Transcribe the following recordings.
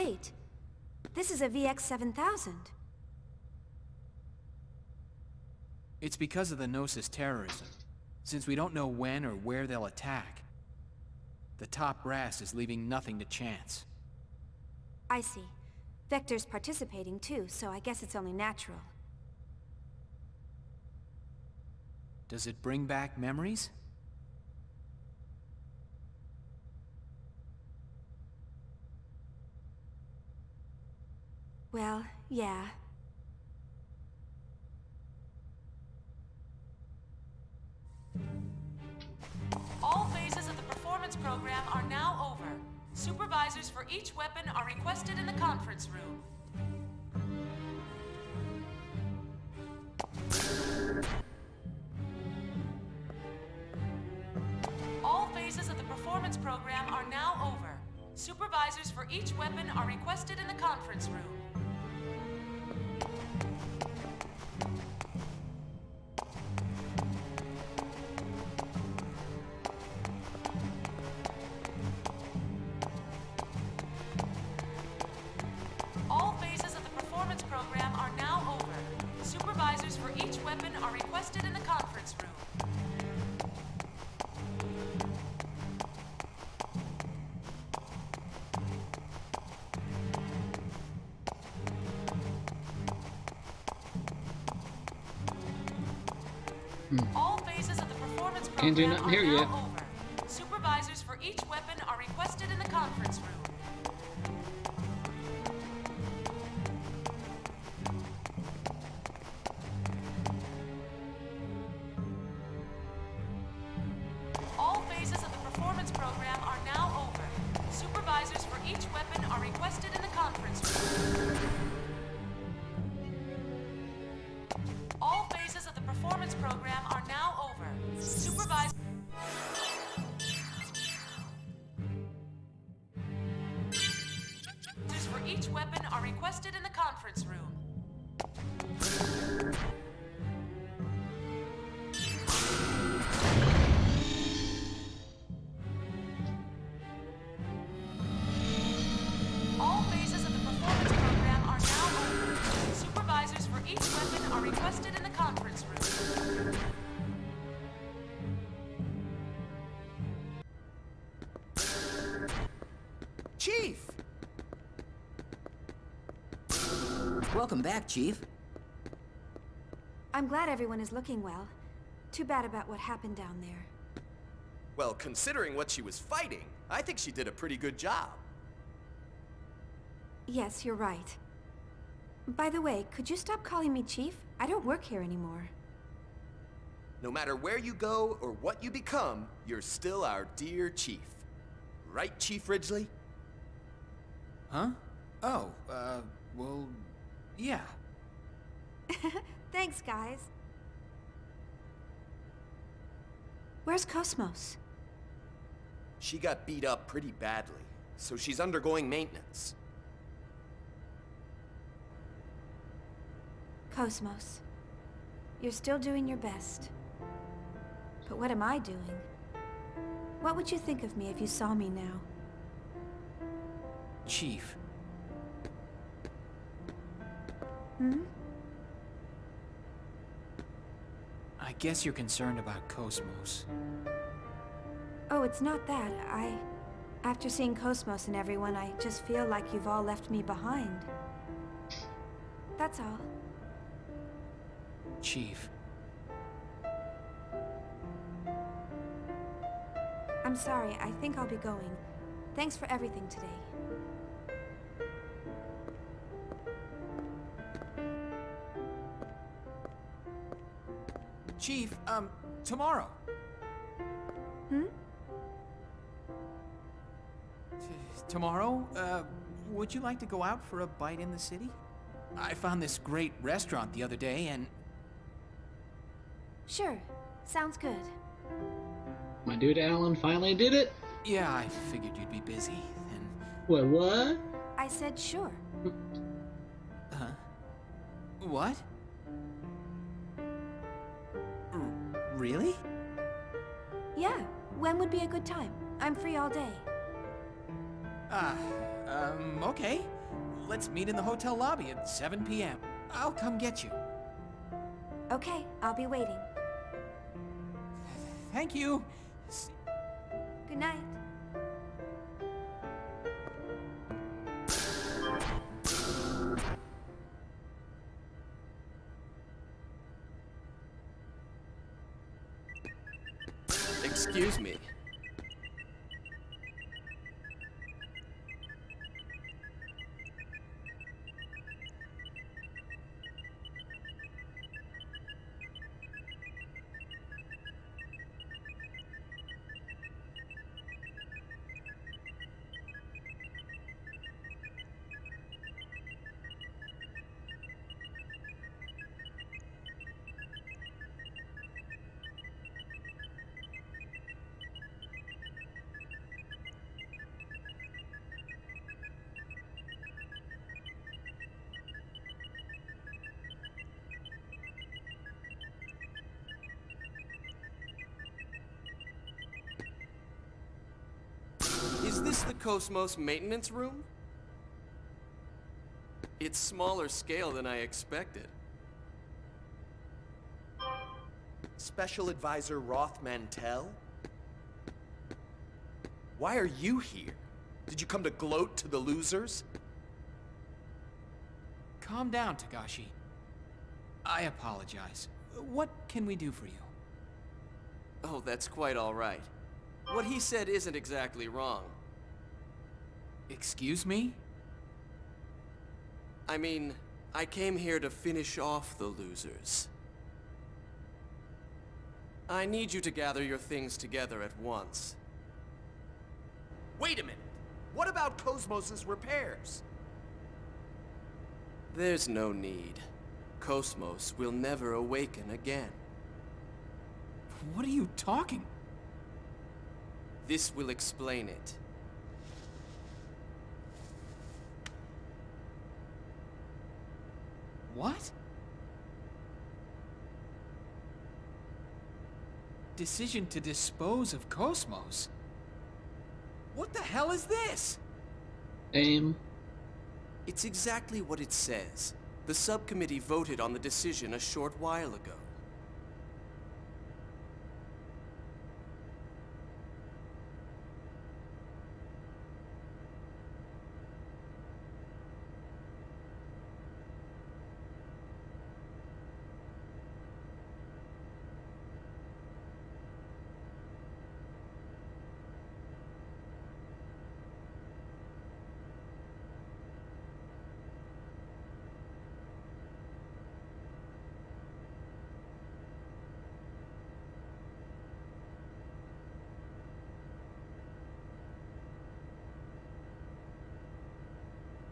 wait. This is a VX-7000. It's because of the Gnosis terrorism. Since we don't know when or where they'll attack, the top brass is leaving nothing to chance. I see. Vector's participating too, so I guess it's only natural. Does it bring back memories? Well, yeah. All phases of the performance program are now over. Supervisors for each weapon are requested in the conference room. All phases of the performance program are now over. Supervisors for each weapon are requested in the conference room. All phases of the performance program are now over. Supervisors for each weapon are requested in the conference room. All phases of the performance program Can't do nothing here are now yet. over. Supervisors for each weapon are requested in the conference room. All phases of the performance program are now over. Supervisors for each weapon are requested in the conference room. All phases of the performance program are now over. Supervisors for each weapon are requested in the conference room. All phases of the performance program are now over. Supervisors for each weapon are requested in the conference room. Chief! Welcome back, Chief. I'm glad everyone is looking well. Too bad about what happened down there. Well, considering what she was fighting, I think she did a pretty good job. Yes, you're right. By the way, could you stop calling me Chief? I don't work here anymore. No matter where you go or what you become, you're still our dear Chief. Right, Chief Ridgely? Huh? Oh, well, yeah. Thanks, guys. Where's Cosmos? She got beat up pretty badly, so she's undergoing maintenance. Cosmos, you're still doing your best. But what am I doing? What would you think of me if you saw me now? Chief. Hmm? I guess you're concerned about Cosmos. Oh, it's not that. After seeing Cosmos and everyone, I just feel like you've all left me behind. That's all. Chief. I'm sorry, I think I'll be going. Thanks for everything today. Chief, tomorrow. Hmm? Tomorrow, would you like to go out for a bite in the city? I found this great restaurant the other day and... Sure. Sounds good. My dude Alan finally did it. Yeah, I figured you'd be busy, and... Wait, what? I said sure. Huh? What? Really? Yeah. When would be a good time? I'm free all day. Okay. Let's meet in the hotel lobby at 7 p.m. I'll come get you. Okay, I'll be waiting. Thank you. Good night. Excuse me. Is this the Cosmos maintenance room? It's smaller scale than I expected. Special Advisor Roth Mantell? Why are you here? Did you come to gloat to the losers? Calm down, Tagashi. I apologize. What can we do for you? Oh, that's quite all right. What he said isn't exactly wrong. Excuse me? I mean, I came here to finish off the losers. I need you to gather your things together at once. Wait a minute! What about Cosmos's repairs? There's no need. Cosmos will never awaken again. What are you talking? This will explain it. What? Decision to dispose of Cosmos? What the hell is this? Aim. It's exactly what it says. The subcommittee voted on the decision a short while ago.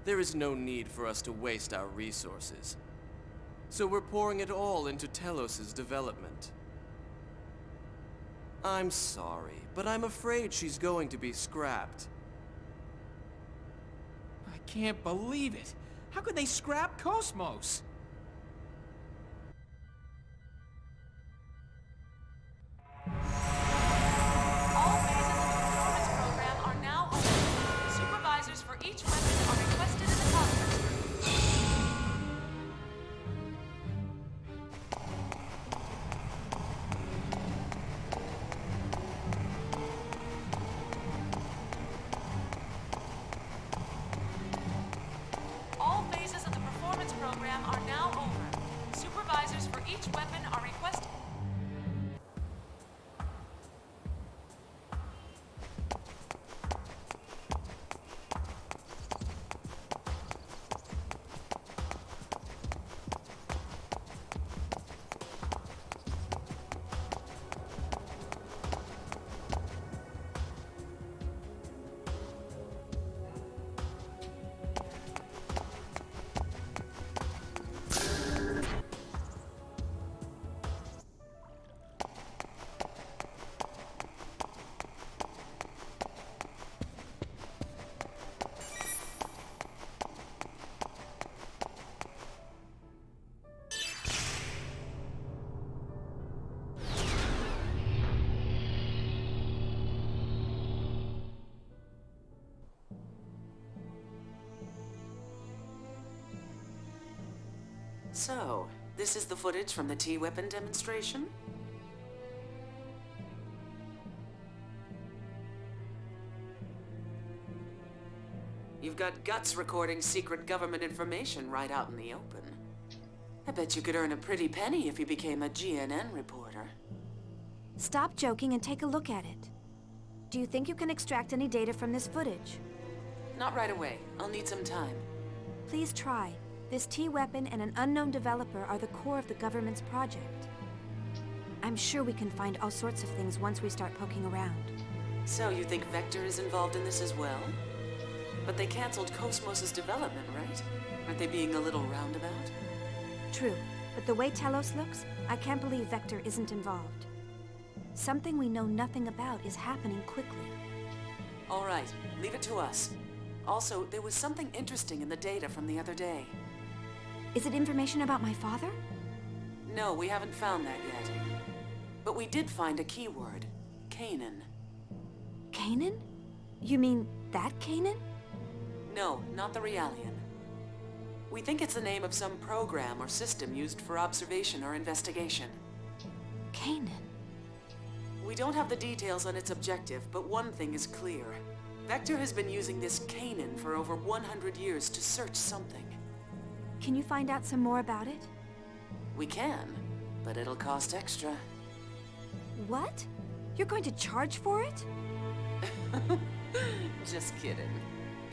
There is no need for us to waste our resources. So we're pouring it all into Telos's development. I'm sorry, but I'm afraid she's going to be scrapped. I can't believe it. How could they scrap Cosmos? All phases of the performance program are now open. Supervisors for each weapon are requested in the conference room. All phases of the performance program are now So, this is the footage from the T-weapon demonstration? You've got guts recording secret government information right out in the open. I bet you could earn a pretty penny if you became a GNN reporter. Stop joking and take a look at it. Do you think you can extract any data from this footage? Not right away. I'll need some time. Please try. This T-weapon and an unknown developer are the core of the government's project. I'm sure we can find all sorts of things once we start poking around. So you think Vector is involved in this as well? But they canceled Cosmos' development, right? Aren't they being a little roundabout? True, but the way Telos looks, I can't believe Vector isn't involved. Something we know nothing about is happening quickly. All right, leave it to us. Also, there was something interesting in the data from the other day. Is it information about my father? No, we haven't found that yet. But we did find a keyword. Canaan. Canaan? You mean that Canaan? No, not the Realian. We think it's the name of some program or system used for observation or investigation. Canaan? We don't have the details on its objective, but one thing is clear. Vector has been using this Canaan for over 100 years to search something. Can you find out some more about it? We can, but it'll cost extra. What? You're going to charge for it? Just kidding.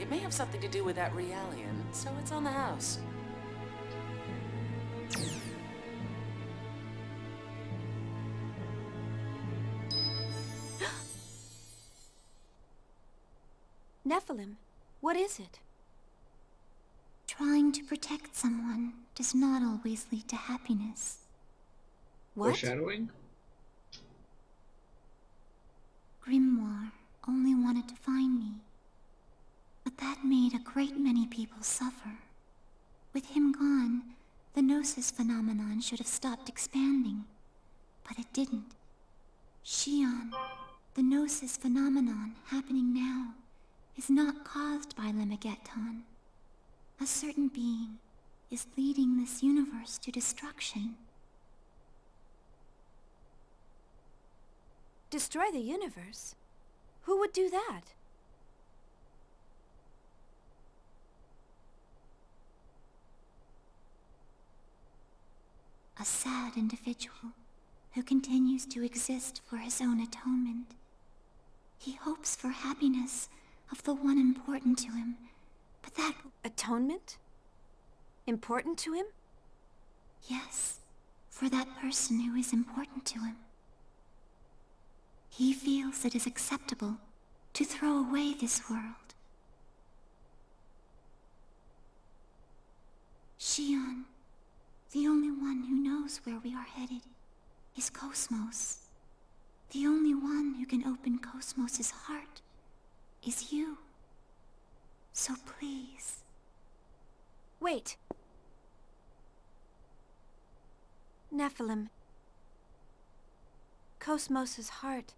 It may have something to do with that Realian, so it's on the house. Nephilim, what is it? Trying to protect someone does not always lead to happiness. What? Foreshadowing? Grimoire only wanted to find me. But that made a great many people suffer. With him gone, the Gnosis phenomenon should have stopped expanding. But it didn't. Xion, the Gnosis phenomenon happening now, is not caused by Lemegeton. A certain being is leading this universe to destruction. Destroy the universe? Who would do that? A sad individual who continues to exist for his own atonement. He hopes for happiness of the one important to him, but that... Atonement? Important to him? Yes, for that person who is important to him. He feels it is acceptable to throw away this world. Xion, the only one who knows where we are headed, is Cosmos. The only one who can open Cosmos's heart is you. So please... Wait. Nephilim. Cosmos's heart.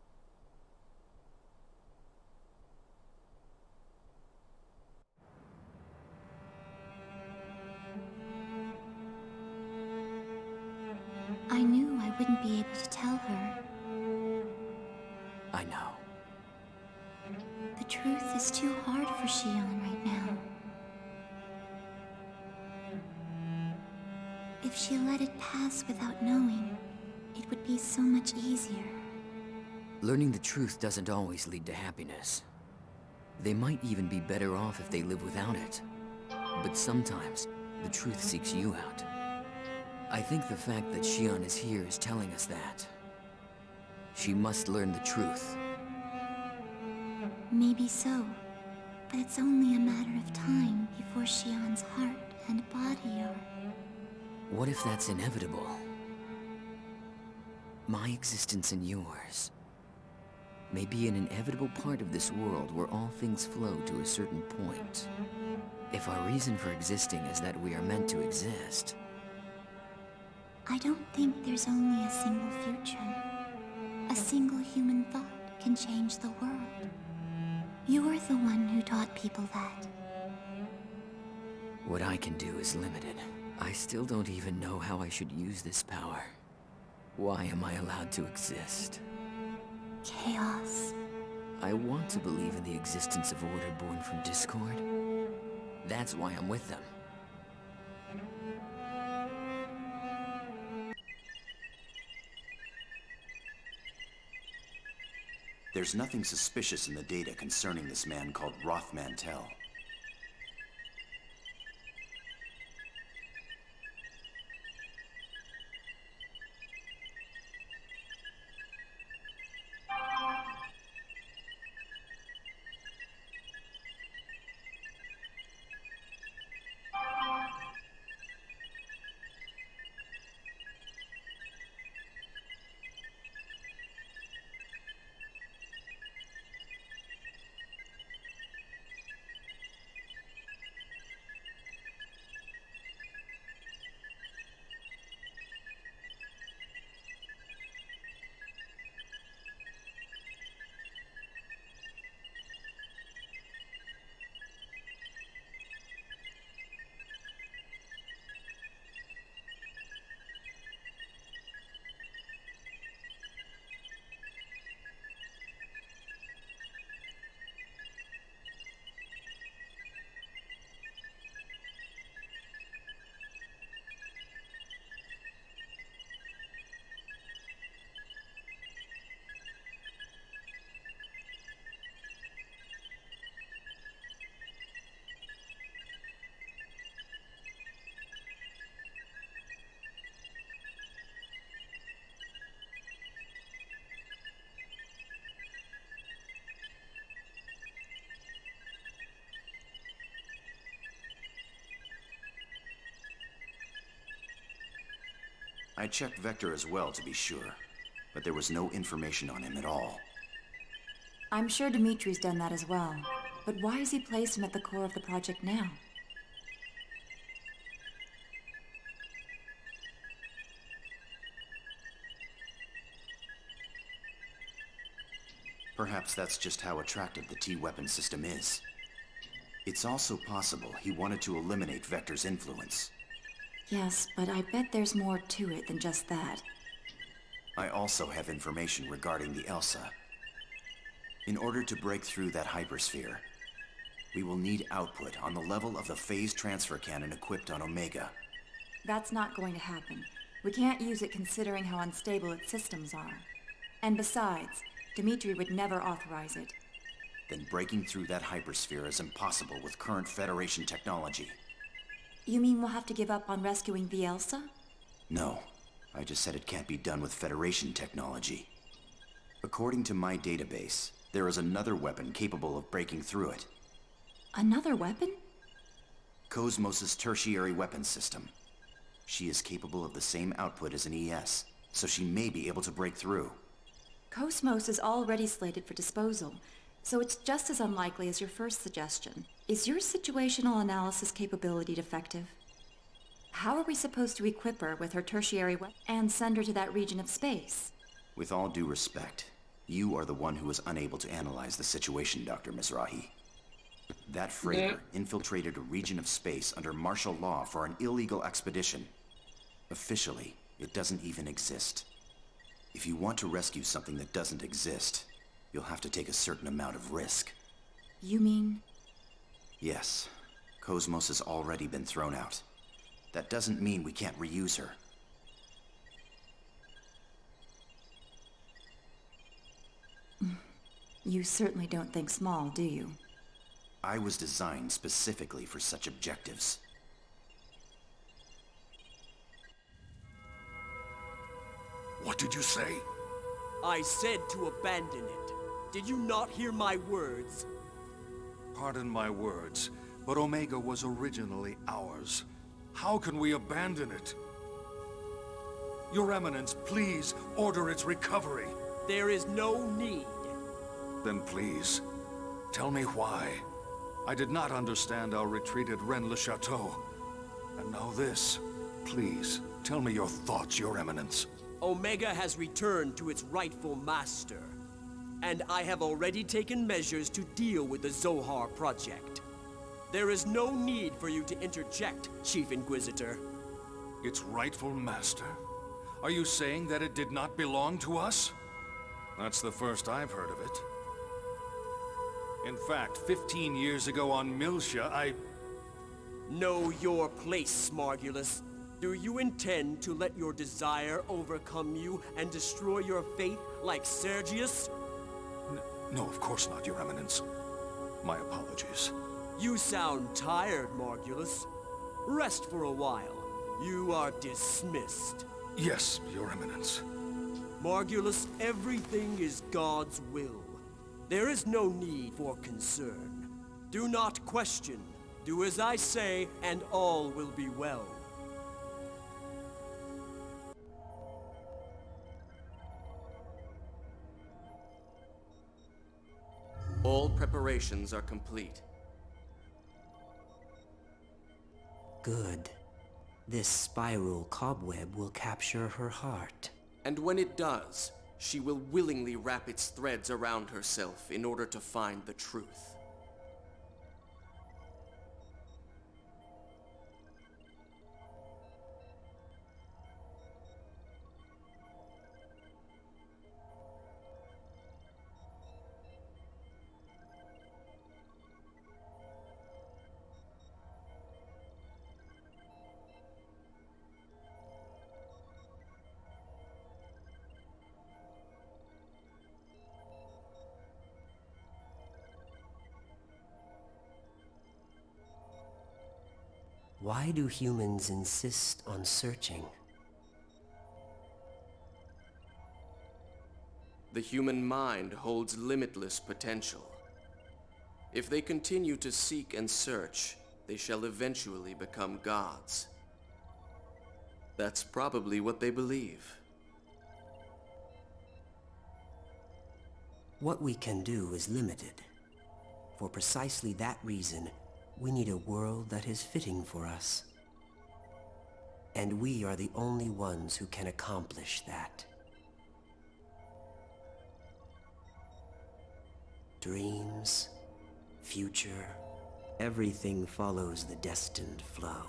I knew I wouldn't be able to tell her. I know. The truth is too hard for Xion right now. If she let it pass without knowing, it would be so much easier. Learning the truth doesn't always lead to happiness. They might even be better off if they live without it. But sometimes, the truth seeks you out. I think the fact that Xion is here is telling us that. She must learn the truth. Maybe so, but it's only a matter of time before Xion's heart and body are... What if that's inevitable? My existence and yours may be an inevitable part of this world where all things flow to a certain point. If our reason for existing is that we are meant to exist... I don't think there's only a single future. A single human thought can change the world. You're the one who taught people that. What I can do is limited. I still don't even know how I should use this power. Why am I allowed to exist? Chaos. I want to believe in the existence of order born from discord. That's why I'm with them. There's nothing suspicious in the data concerning this man called Roth Mantel. I checked Vector as well to be sure, but there was no information on him at all. I'm sure Dimitri's done that as well. But why has he placed him at the core of the project now? Perhaps that's just how attractive the T-weapon system is. It's also possible he wanted to eliminate Vector's influence. Yes, but I bet there's more to it than just that. I also have information regarding the Elsa. In order to break through that hypersphere, we will need output on the level of the phase transfer cannon equipped on Omega. That's not going to happen. We can't use it considering how unstable its systems are. And besides, Dimitri would never authorize it. Then breaking through that hypersphere is impossible with current Federation technology. You mean we'll have to give up on rescuing the Elsa? No, I just said it can't be done with Federation technology. According to my database, there is another weapon capable of breaking through it. Another weapon? Cosmos' tertiary weapon system. She is capable of the same output as an ES, so she may be able to break through. Cosmos is already slated for disposal, so it's just as unlikely as your first suggestion. Is your situational analysis capability defective? How are we supposed to equip her with her tertiary weapon and send her to that region of space? With all due respect, you are the one who was unable to analyze the situation, Dr. Mizrahi. That freighter infiltrated a region of space under martial law for an illegal expedition. Officially, it doesn't even exist. If you want to rescue something that doesn't exist, you'll have to take a certain amount of risk. You mean? Yes. Cosmos has already been thrown out. That doesn't mean we can't reuse her. You certainly don't think small, do you? I was designed specifically for such objectives. What did you say? I said to abandon it. Did you not hear my words? Pardon my words, but Omega was originally ours. How can we abandon it? Your Eminence, please order its recovery. There is no need. Then please, tell me why. I did not understand our retreat at Rennes-le-Château. And now this. Please, tell me your thoughts, Your Eminence. Omega has returned to its rightful master. And I have already taken measures to deal with the Zohar project. There is no need for you to interject, Chief Inquisitor. its rightful master? Are you saying that it did not belong to us? That's the first I've heard of it. In fact, 15 years ago on Miltia, I... Know your place, Smargulus. Do you intend to let your desire overcome you and destroy your faith like Sergius? No, of course not, Your Eminence. My apologies. You sound tired, Margulus. Rest for a while. You are dismissed. Yes, Your Eminence. Margulus, everything is God's will. There is no need for concern. Do not question. Do as I say, and all will be well. All preparations are complete. Good. This spiral cobweb will capture her heart. And when it does, she will willingly wrap its threads around herself in order to find the truth. Why do humans insist on searching? The human mind holds limitless potential. If they continue to seek and search, they shall eventually become gods. That's probably what they believe. What we can do is limited. For precisely that reason, we need a world that is fitting for us. And we are the only ones who can accomplish that. Dreams, future, everything follows the destined flow.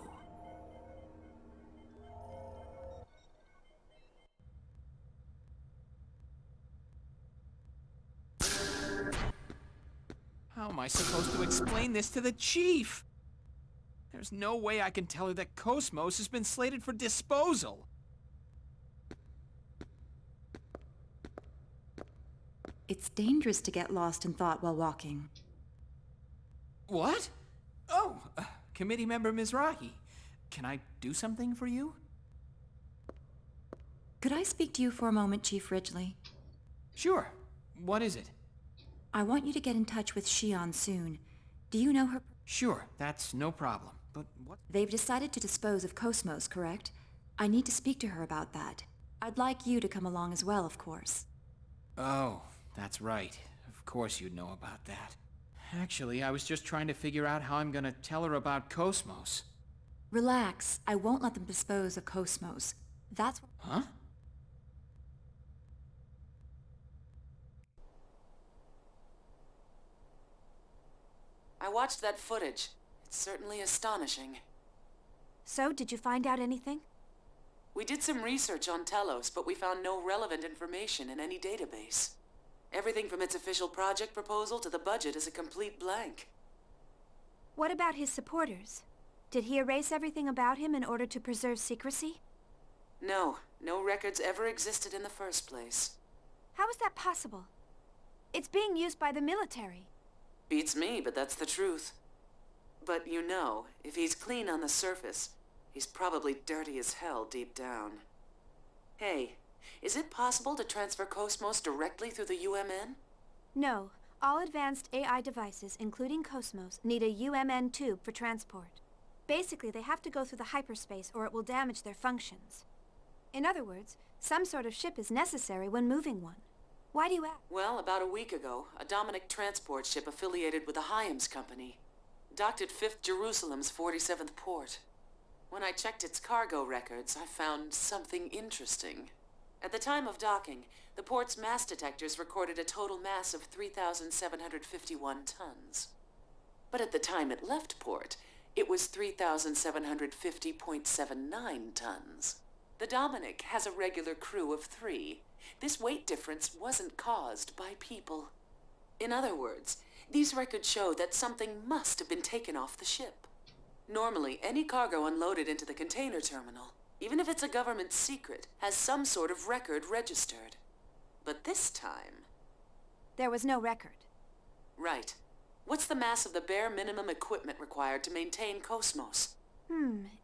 How am I supposed to explain this to the chief? There's no way I can tell her that Cosmos has been slated for disposal. It's dangerous to get lost in thought while walking. What? Oh, committee member Mizrahi. Can I do something for you? Could I speak to you for a moment, Chief Ridgely? Sure. What is it? I want you to get in touch with Shion soon. Do you know her? Sure, that's no problem. But what? They've decided to dispose of Cosmos, correct? I need to speak to her about that. I'd like you to come along as well, of course. Oh, that's right. Of course you'd know about that. Actually, I was just trying to figure out how I'm gonna tell her about Cosmos. Relax. I won't let them dispose of Cosmos. That's... Huh? I watched that footage. It's certainly astonishing. So, did you find out anything? We did some research on Telos, but we found no relevant information in any database. Everything from its official project proposal to the budget is a complete blank. What about his supporters? Did he erase everything about him in order to preserve secrecy? No, no records ever existed in the first place. How is that possible? It's being used by the military. Beats me, but that's the truth. But you know, if he's clean on the surface, he's probably dirty as hell deep down. Hey, is it possible to transfer Cosmos directly through the UMN? No. All advanced AI devices, including Cosmos, need a UMN tube for transport. Basically, they have to go through the hyperspace or it will damage their functions. In other words, some sort of ship is necessary when moving one. Why do you ask? Well, about a week ago, a Dominic transport ship affiliated with the Hyams Company docked at 5th Jerusalem's 47th port. When I checked its cargo records, I found something interesting. At the time of docking, the port's mass detectors recorded a total mass of 3,751 tons. But at the time it left port, It was 3,750.79 tons. The Dominic has a regular crew of 3. This weight difference wasn't caused by people. In other words, these records show that something must have been taken off the ship. Normally, any cargo unloaded into the container terminal, even if it's a government secret, has some sort of record registered. But this time... There was no record. Right. What's the mass of the bare minimum equipment required to maintain Cosmos?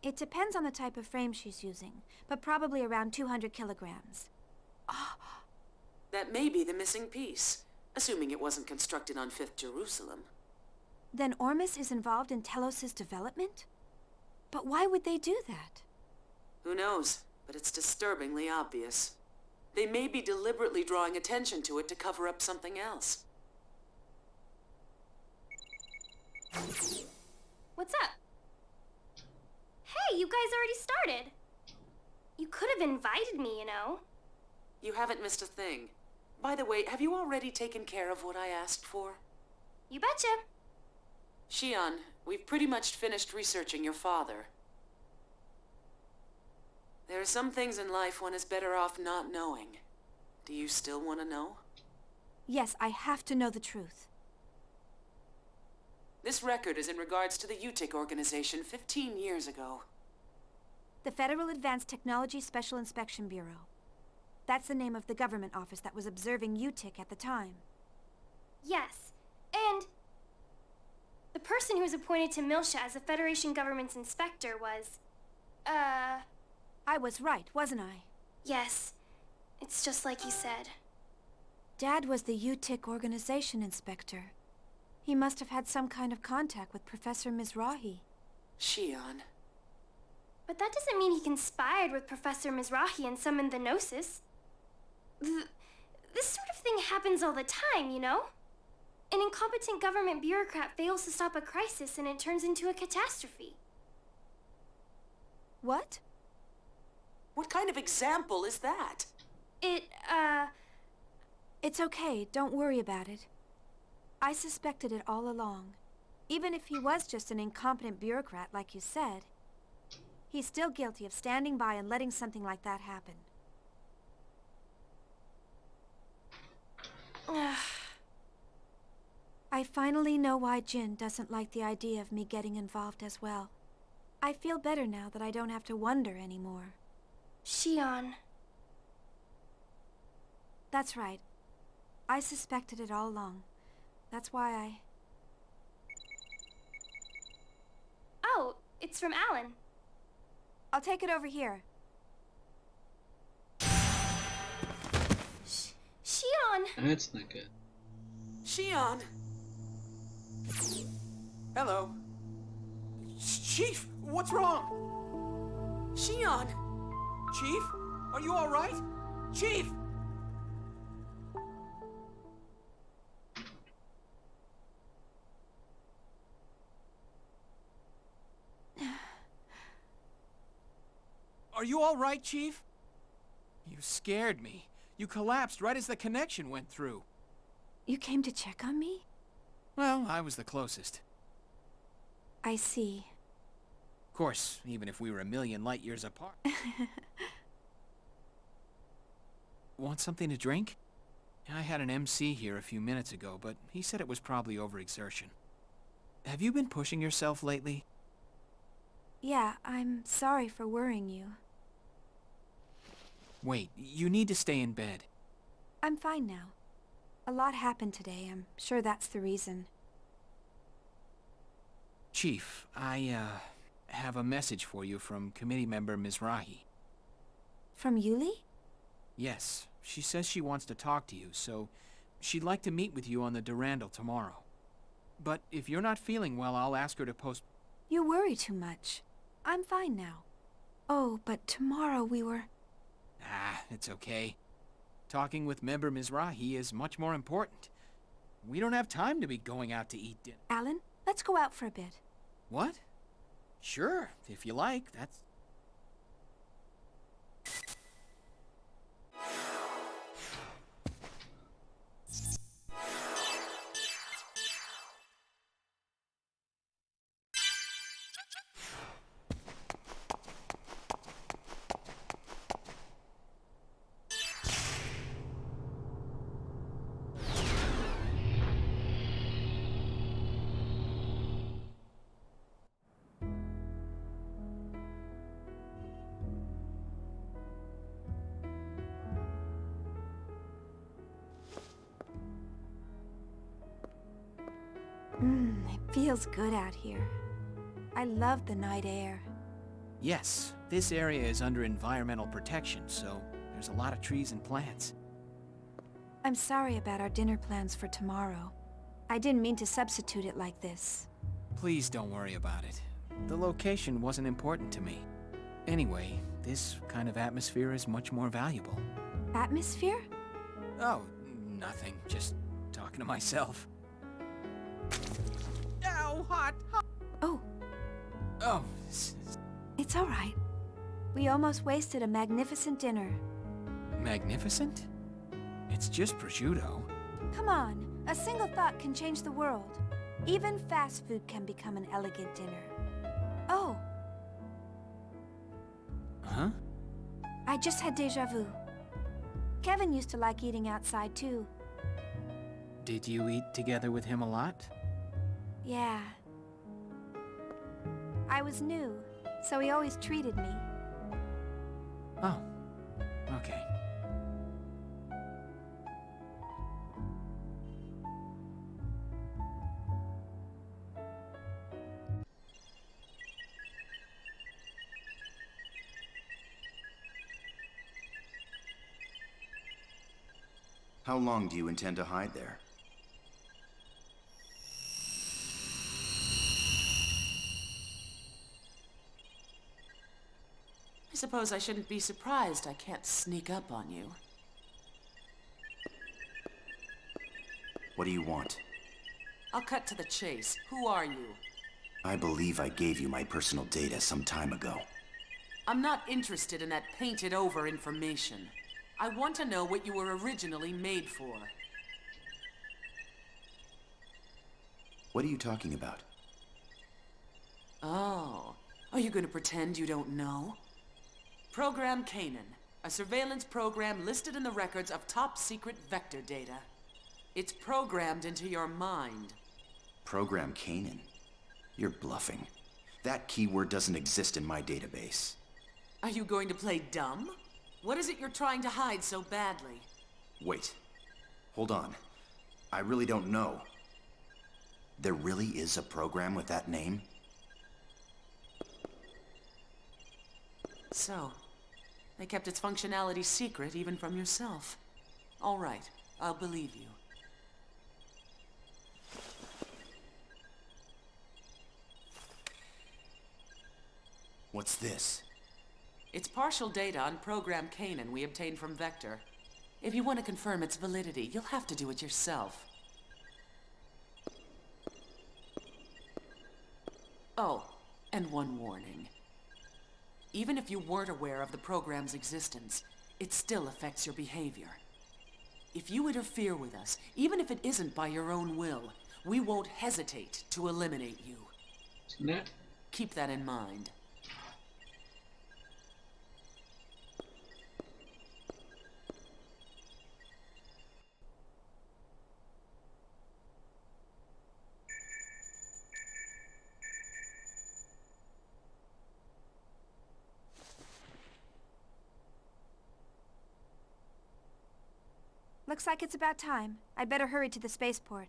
It depends on the type of frame she's using, but probably around 200 kilograms. That may be the missing piece, assuming it wasn't constructed on 5th Jerusalem. Then Ormus is involved in Telos' development? But why would they do that? Who knows, but it's disturbingly obvious. They may be deliberately drawing attention to it to cover up something else. What's up? Hey, you guys already started. You could have invited me, you know. You haven't missed a thing. By the way, have you already taken care of what I asked for? You betcha. Shion, we've pretty much finished researching your father. There are some things in life one is better off not knowing. Do you still want to know? Yes, I have to know the truth. This record is in regards to the UTIC organization 15 years ago. The Federal Advanced Technology Special Inspection Bureau. That's the name of the government office that was observing UTIC at the time. Yes, and the person who was appointed to Milsha as the Federation government's inspector was, I was right, wasn't I? Yes, it's just like you said. Dad was the UTIC organization inspector. He must have had some kind of contact with Professor Mizrahi. Shion. But that doesn't mean he conspired with Professor Mizrahi and summoned the Gnosis. This sort of thing happens all the time, you know? An incompetent government bureaucrat fails to stop a crisis and it turns into a catastrophe. What? What kind of example is that? It's okay, don't worry about it. I suspected it all along. Even if he was just an incompetent bureaucrat, like you said, he's still guilty of standing by and letting something like that happen. I finally know why Jin doesn't like the idea of me getting involved as well. I feel better now that I don't have to wonder anymore. Shion. That's right. I suspected it all along. That's why I... Oh, it's from Alan. I'll take it over here. Shion! That's not good. Shion! Hello. Chief, what's wrong? Shion! Chief, are you all right? Chief! Are you all right, Chief? You scared me. You collapsed right as the connection went through. You came to check on me? Well, I was the closest. I see. Of course, even if we were a million light years apart. Want something to drink? I had an MC here a few minutes ago, but he said it was probably overexertion. Have you been pushing yourself lately? Yeah, I'm sorry for worrying you. Wait, you need to stay in bed. I'm fine now. A lot happened today. I'm sure that's the reason. Chief, I, have a message for you from committee member Mizrahi. From Yuli? Yes, she says she wants to talk to you, so she'd like to meet with you on the Durandal tomorrow. But if you're not feeling well, I'll ask her to post... You worry too much. I'm fine now. Oh, but tomorrow we were... Ah, it's okay. Talking with member Mizrahi is much more important. We don't have time to be going out to eat dinner. Alan, let's go out for a bit. What? Sure, if you like, that's... It feels good out here. I love the night air. Yes, this area is under environmental protection, so there's a lot of trees and plants. I'm sorry about our dinner plans for tomorrow. I didn't mean to substitute it like this. Please don't worry about it. The location wasn't important to me. Anyway, this kind of atmosphere is much more valuable. Atmosphere? Oh, nothing. Just talking to myself. Ow, hot. Oh. Oh. It's all right. We almost wasted a magnificent dinner. Magnificent? It's just prosciutto. Come on. A single thought can change the world. Even fast food can become an elegant dinner. Oh. Huh? I just had déjà vu. Kevin used to like eating outside too. Did you eat together with him a lot? Yeah. I was new, so he always treated me. Oh. Okay. How long do you intend to hide there? I suppose I shouldn't be surprised I can't sneak up on you. What do you want? I'll cut to the chase. Who are you? I believe I gave you my personal data some time ago. I'm not interested in that painted-over information. I want to know what you were originally made for. What are you talking about? Oh, are you going to pretend you don't know? Program Canaan, a surveillance program listed in the records of top-secret vector data. It's programmed into your mind. Program Canaan? You're bluffing. That keyword doesn't exist in my database. Are you going to play dumb? What is it you're trying to hide so badly? Wait. Hold on. I really don't know. There really is a program with that name? So, they kept its functionality secret even from yourself. All right, I'll believe you. What's this? It's partial data on Program Canaan we obtained from Vector. If you want to confirm its validity, you'll have to do it yourself. Oh, and one warning. Even if you weren't aware of the program's existence, it still affects your behavior. If you interfere with us, even if it isn't by your own will, we won't hesitate to eliminate you. Snap. Keep that in mind. Looks like it's about time. I'd better hurry to the spaceport.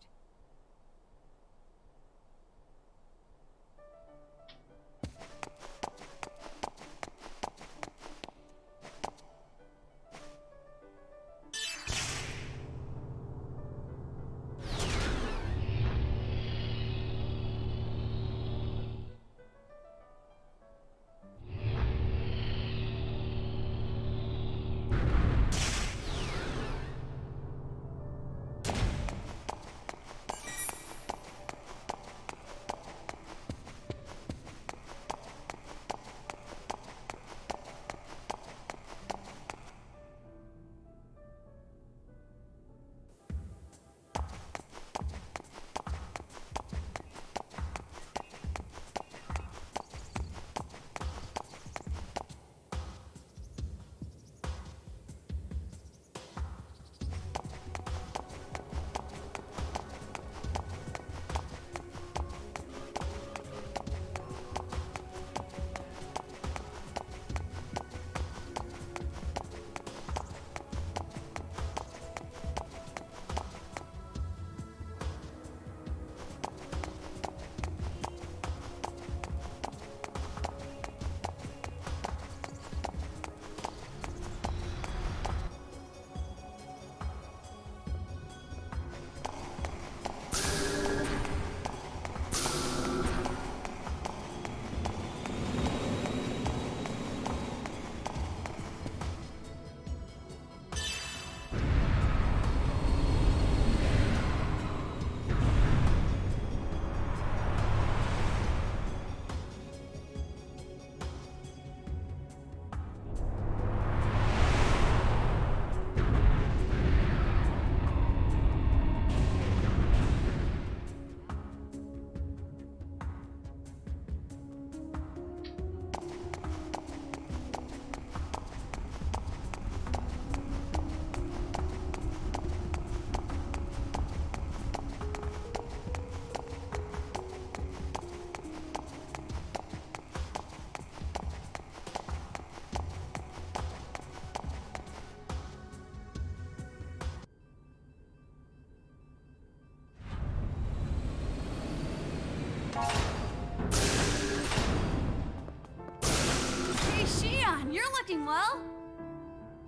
acting well.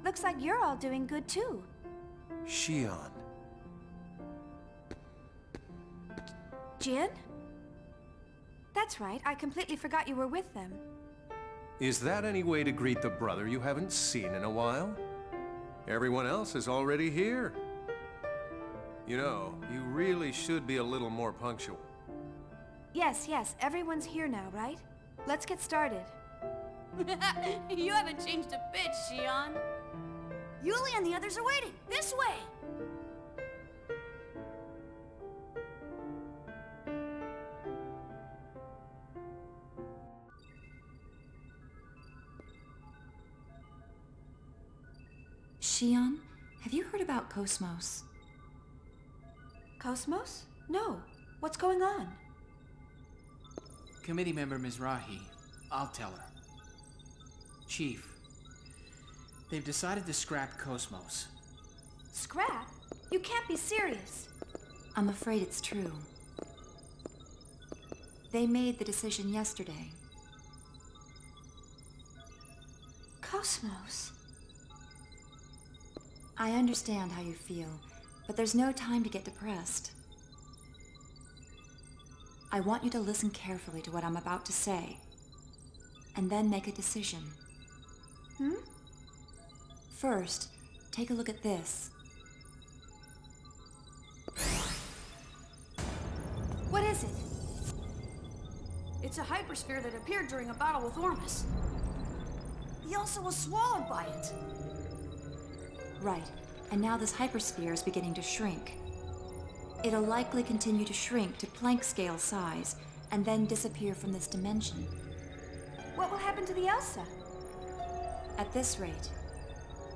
Looks like you're all doing good too. Shion. Jin? That's right, I completely forgot you were with them. Is that any way to greet the brother you haven't seen in a while? Everyone else is already here. You know, you really should be a little more punctual. Yes, everyone's here now, right? Let's get started. You haven't changed a bit, Shion. Yuli and the others are waiting. This way! Shion, have you heard about Cosmos? Cosmos? No. What's going on? Committee member Mizrahi. I'll tell her. Chief, they've decided to scrap Cosmos. Scrap? You can't be serious. I'm afraid it's true. They made the decision yesterday. Cosmos? I understand how you feel, but there's no time to get depressed. I want you to listen carefully to what I'm about to say, and then make a decision. First, take a look at this. What is it? It's a hypersphere that appeared during a battle with Ormus. He also was swallowed by it. Right, and now this hypersphere is beginning to shrink. It'll likely continue to shrink to Planck scale size, and then disappear from this dimension. What will happen to the Elsa? At this rate,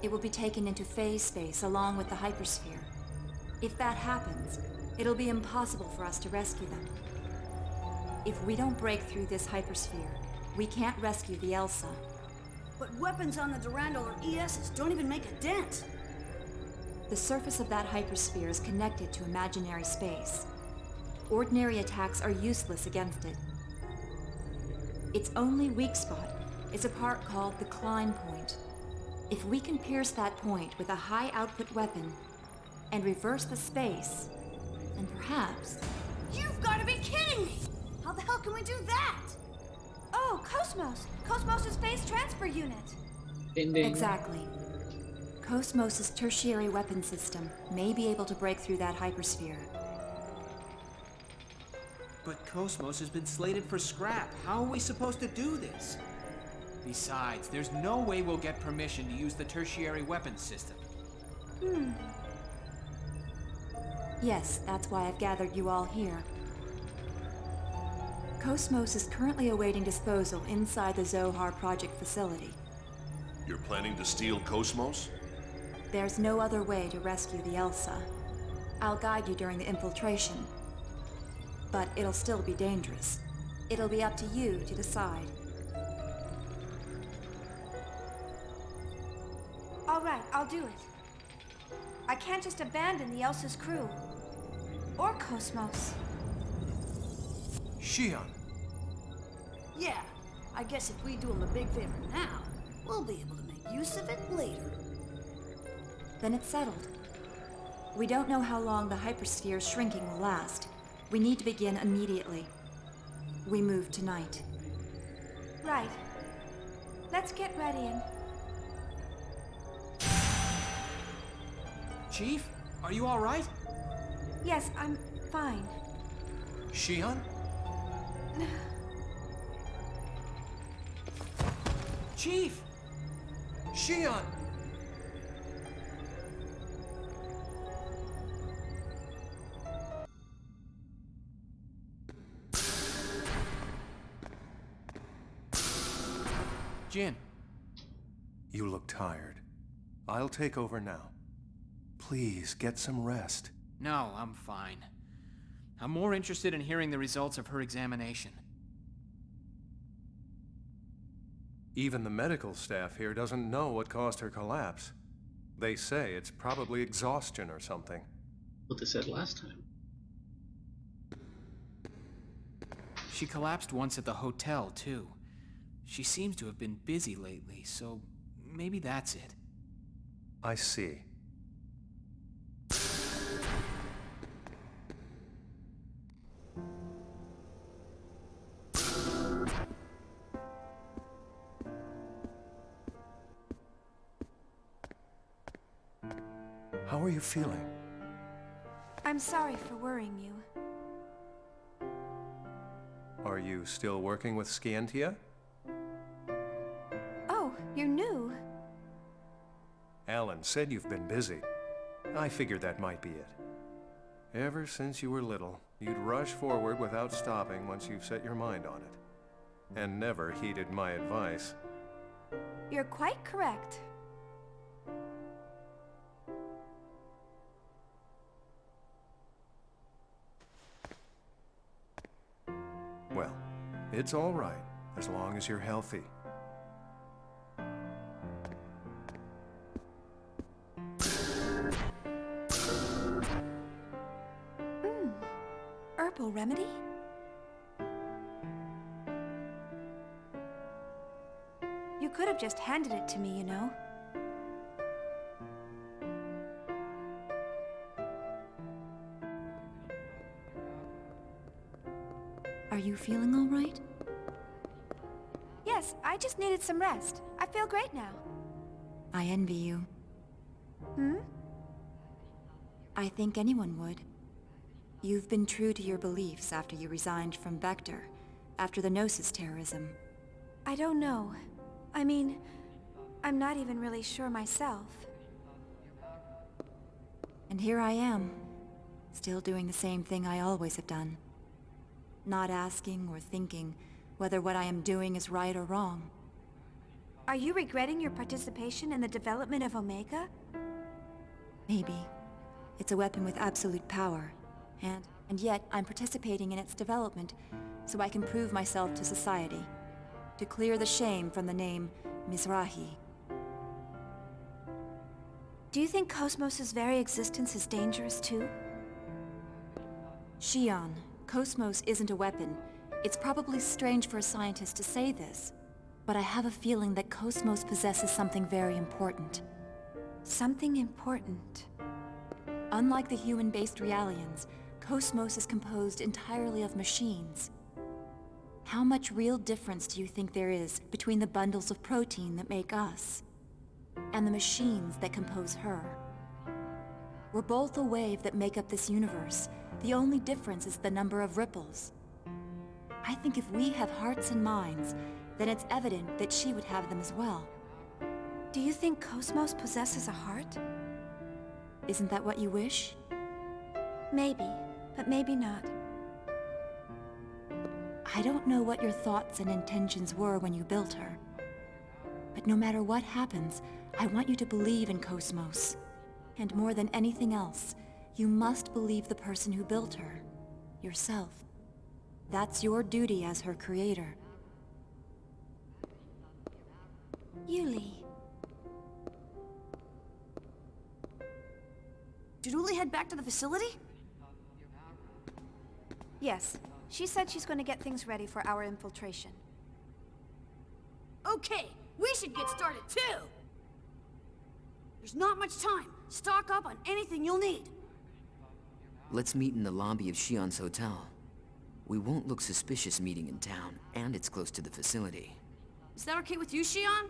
it will be taken into phase space along with the hypersphere. If that happens, it'll be impossible for us to rescue them. If we don't break through this hypersphere, we can't rescue the Elsa. But weapons on the Durandal or ESs don't even make a dent. The surface of that hypersphere is connected to imaginary space. Ordinary attacks are useless against it. Its only weak spot is a part called the Klein point. If we can pierce that point with a high-output weapon and reverse the space, then perhaps... You've got to be kidding me! How the hell can we do that? Oh, Cosmos! Cosmos' phase transfer unit! Ding ding. Exactly. Cosmos' tertiary weapon system may be able to break through that hypersphere. But Cosmos has been slated for scrap. How are we supposed to do this? Besides, there's no way we'll get permission to use the tertiary weapons system. Yes, that's why I've gathered you all here. Cosmos is currently awaiting disposal inside the Zohar Project facility. You're planning to steal Cosmos? There's no other way to rescue the Elsa. I'll guide you during the infiltration. But it'll still be dangerous. It'll be up to you to decide. All right, I'll do it. I can't just abandon the Elsa's crew. Or Cosmos. Shion. Yeah, I guess if we do him a big favor now, we'll be able to make use of it later. Then it's settled. We don't know how long the hypersphere's shrinking will last. We need to begin immediately. We move tonight. Right. Let's get ready and... Chief, are you all right? Yes, I'm fine. Shion? Chief! Shion! Jin. You look tired. I'll take over now. Please, get some rest. No, I'm fine. I'm more interested in hearing the results of her examination. Even the medical staff here doesn't know what caused her collapse. They say it's probably exhaustion or something. What they said last time. She collapsed once at the hotel, too. She seems to have been busy lately, so Maybe that's it. I see. How are you feeling? I'm sorry for worrying you. Are you still working with Scientia? Oh, you're new. Alan said you've been busy. I figured that might be it. Ever since you were little, you'd rush forward without stopping once you've set your mind on it. And never heeded my advice. You're quite correct. Well, it's all right, as long as you're healthy. Herbal remedy? You could have just handed it to me, you know. Are you feeling all right? Yes, I just needed some rest. I feel great now. I envy you. Hmm? I think anyone would. You've been true to your beliefs after you resigned from Vector, after the Gnosis terrorism. I don't know. I mean, I'm not even really sure myself. And here I am, still doing the same thing I always have done. Not asking or thinking whether what I am doing is right or wrong. Are you regretting your participation in the development of Omega? Maybe. It's a weapon with absolute power. And yet, I'm participating in its development so I can prove myself to society. To clear the shame from the name Mizrahi. Do you think Cosmos' very existence is dangerous too? Shion, Cosmos isn't a weapon. It's probably strange for a scientist to say this, but I have a feeling that Cosmos possesses something very important. Something important? Unlike the human-based Realians, Cosmos is composed entirely of machines. How much real difference do you think there is between the bundles of protein that make us and the machines that compose her? We're both a wave that make up this universe. The only difference is the number of ripples. I think if we have hearts and minds, then it's evident that she would have them as well. Do you think Cosmos possesses a heart? Isn't that what you wish? Maybe, but maybe not. I don't know what your thoughts and intentions were when you built her. But no matter what happens, I want you to believe in Cosmos. And more than anything else, you must believe the person who built her. Yourself. That's your duty as her creator. Yuli. Did Uli head back to the facility? Yes. She said she's going to get things ready for our infiltration. Okay, we should get started too! There's not much time. Stock up on anything you'll need. Let's meet in the lobby of Shion's hotel. We won't look suspicious meeting in town, and it's close to the facility. Is that okay with you, Shion?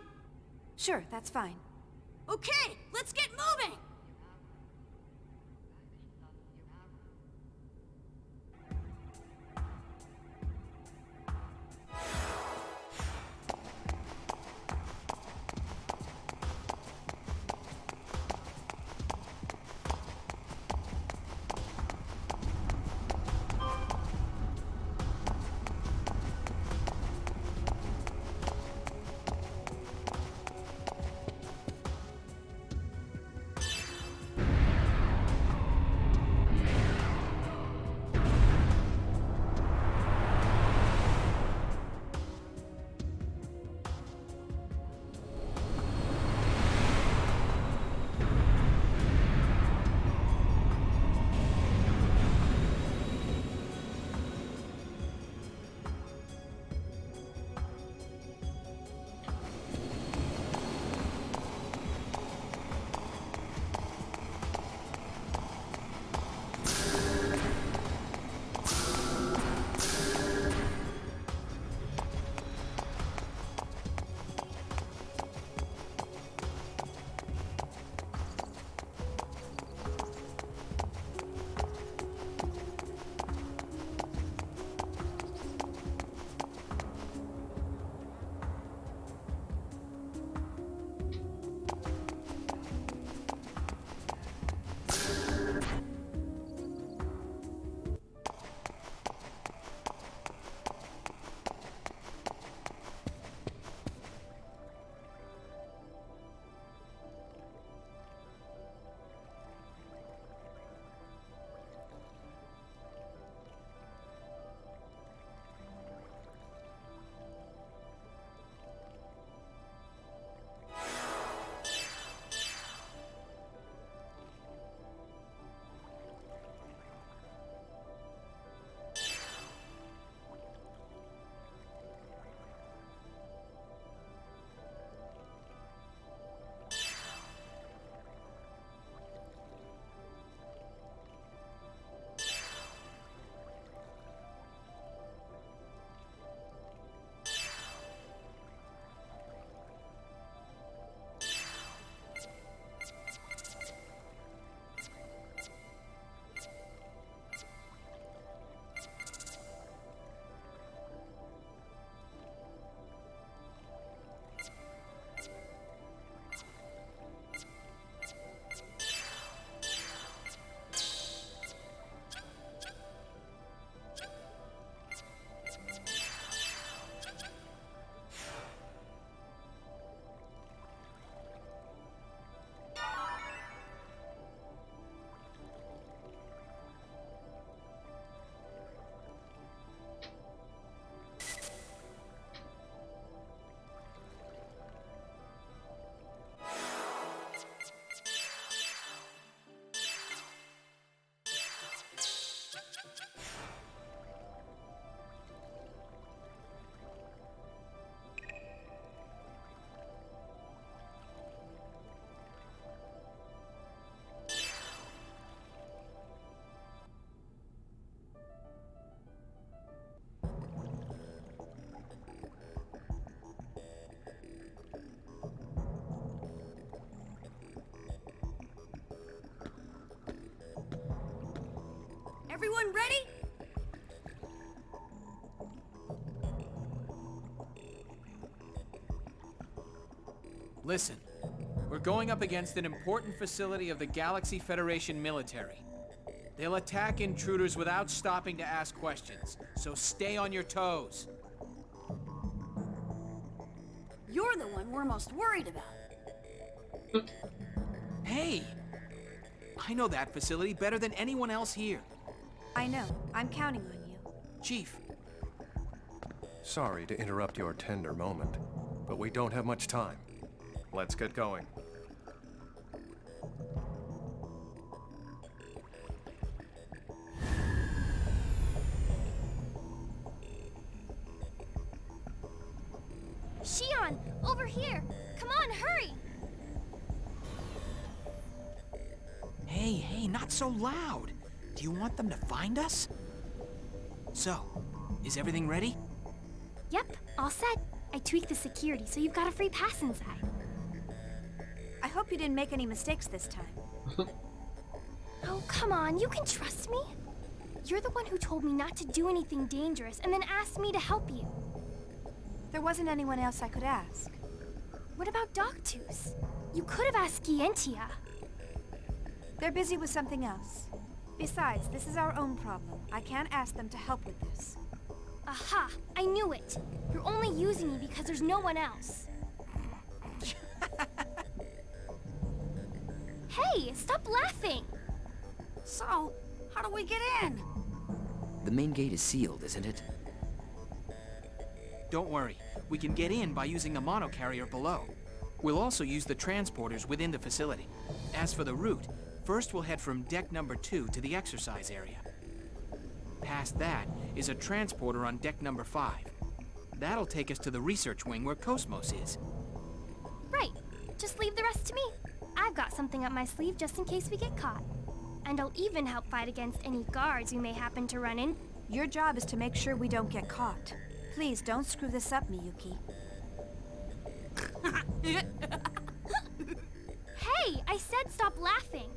Sure, that's fine. Okay, let's get moving! Everyone ready? Listen, we're going up against an important facility of the Galaxy Federation military. They'll attack intruders without stopping to ask questions, so stay on your toes. You're the one we're most worried about. Hey! I know that facility better than anyone else here. I know. I'm counting on you. Chief. Sorry to interrupt your tender moment, but we don't have much time. Let's get going. Shion, over here! Come on, hurry! Hey, not so loud. Do you want them to find us? So, is everything ready? Yep, all set. I tweaked the security, so you've got a free pass inside. I hope you didn't make any mistakes this time. Oh, come on, you can trust me. You're the one who told me not to do anything dangerous and then asked me to help you. There wasn't anyone else I could ask. What about Dogtooth? You could have asked Gientia. They're busy with something else. Besides, this is our own problem. I can't ask them to help with this. Aha! I knew it! You're only using me because there's no one else. Hey, stop laughing! So, how do we get in? The main gate is sealed, isn't it? Don't worry. We can get in by using the monocarrier below. We'll also use the transporters within the facility. As for the route, first we'll head from deck number 2 to the exercise area. Past that is a transporter on deck number 5. That'll take us to the research wing where Cosmos is. Right. Just leave the rest to me. I've got something up my sleeve just in case we get caught. And I'll even help fight against any guards we may happen to run in. Your job is to make sure we don't get caught. Please don't screw this up, Miyuki. Hey, I said stop laughing.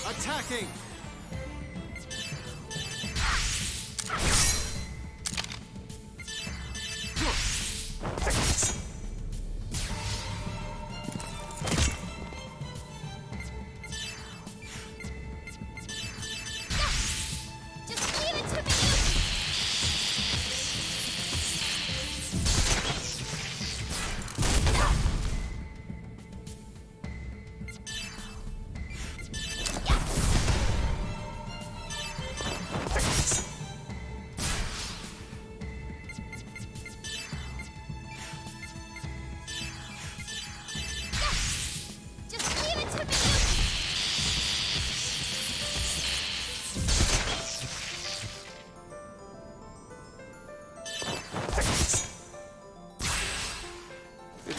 Attacking!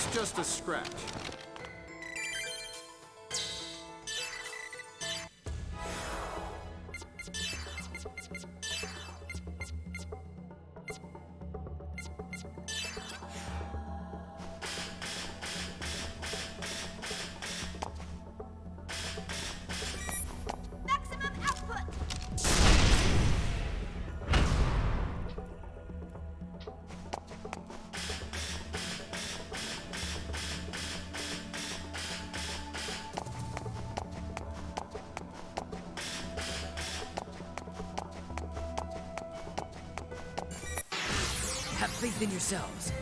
It's just a scratch. Have faith in yourselves.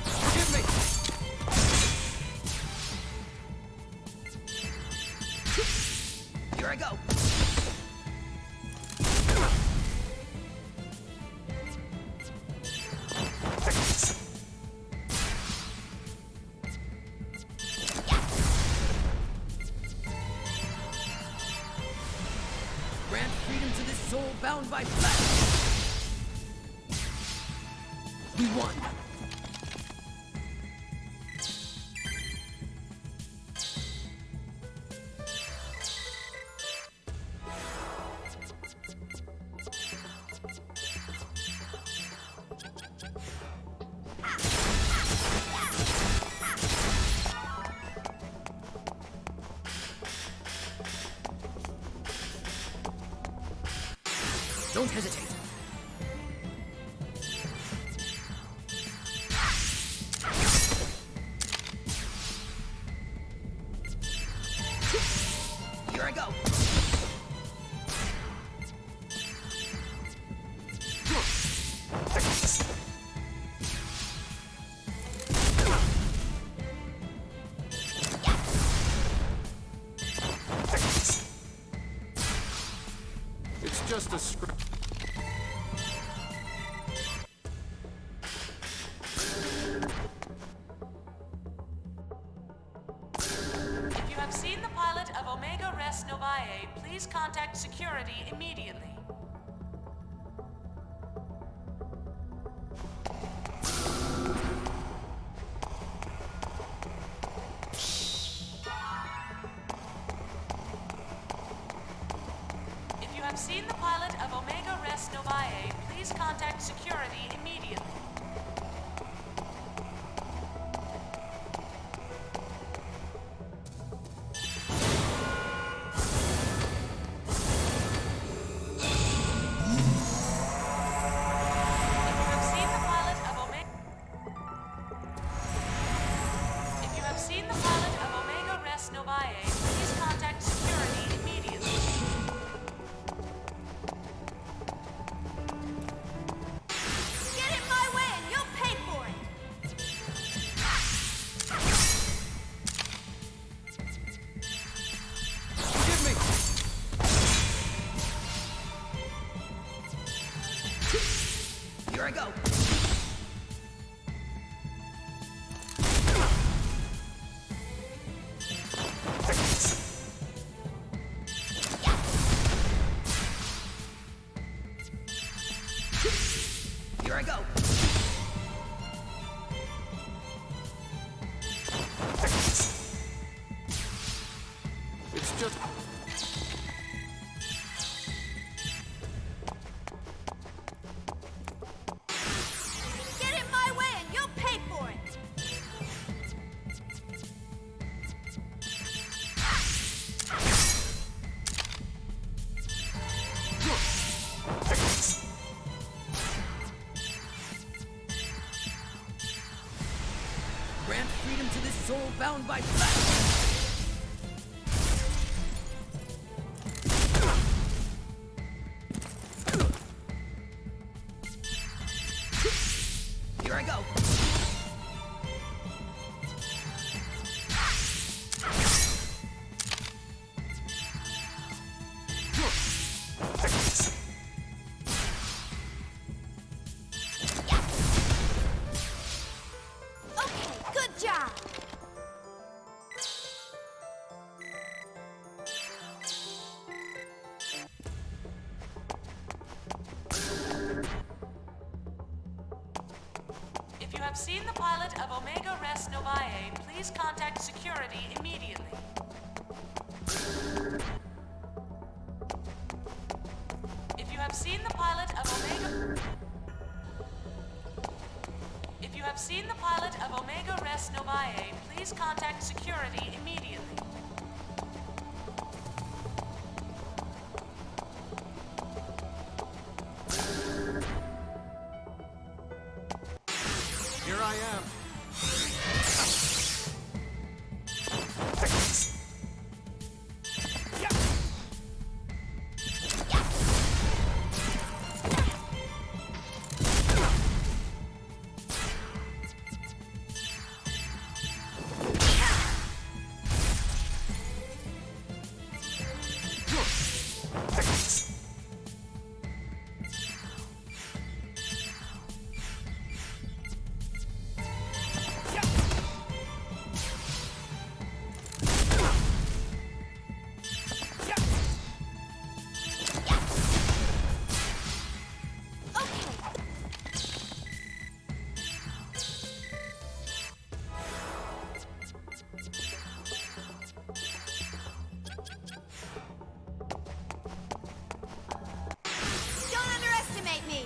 Forgive me! Here I go. Grant freedom to this soul bound by flesh. We won. Don't hesitate. Here I go. It's just a scratch. If you have seen the pilot of Omega Res Novae, please contact security immediately. If you have seen the pilot of Omega Res Novae, please contact security immediately. If you have seen the pilot of Omega Res Novae, please contact security immediately. Get in my way and you'll pay for it! Forgive me! Here I go. Here I go. It's just... Get in my way and you'll pay for it! Grant freedom to this soul bound by flesh. Here I go. Okay, good job! have seen the pilot of Omega Res Novae, please contact security immediately. If you have seen the pilot of Omega... If you have seen the pilot of Omega Res Novae, please contact security immediately. Here I am. Don't underestimate me!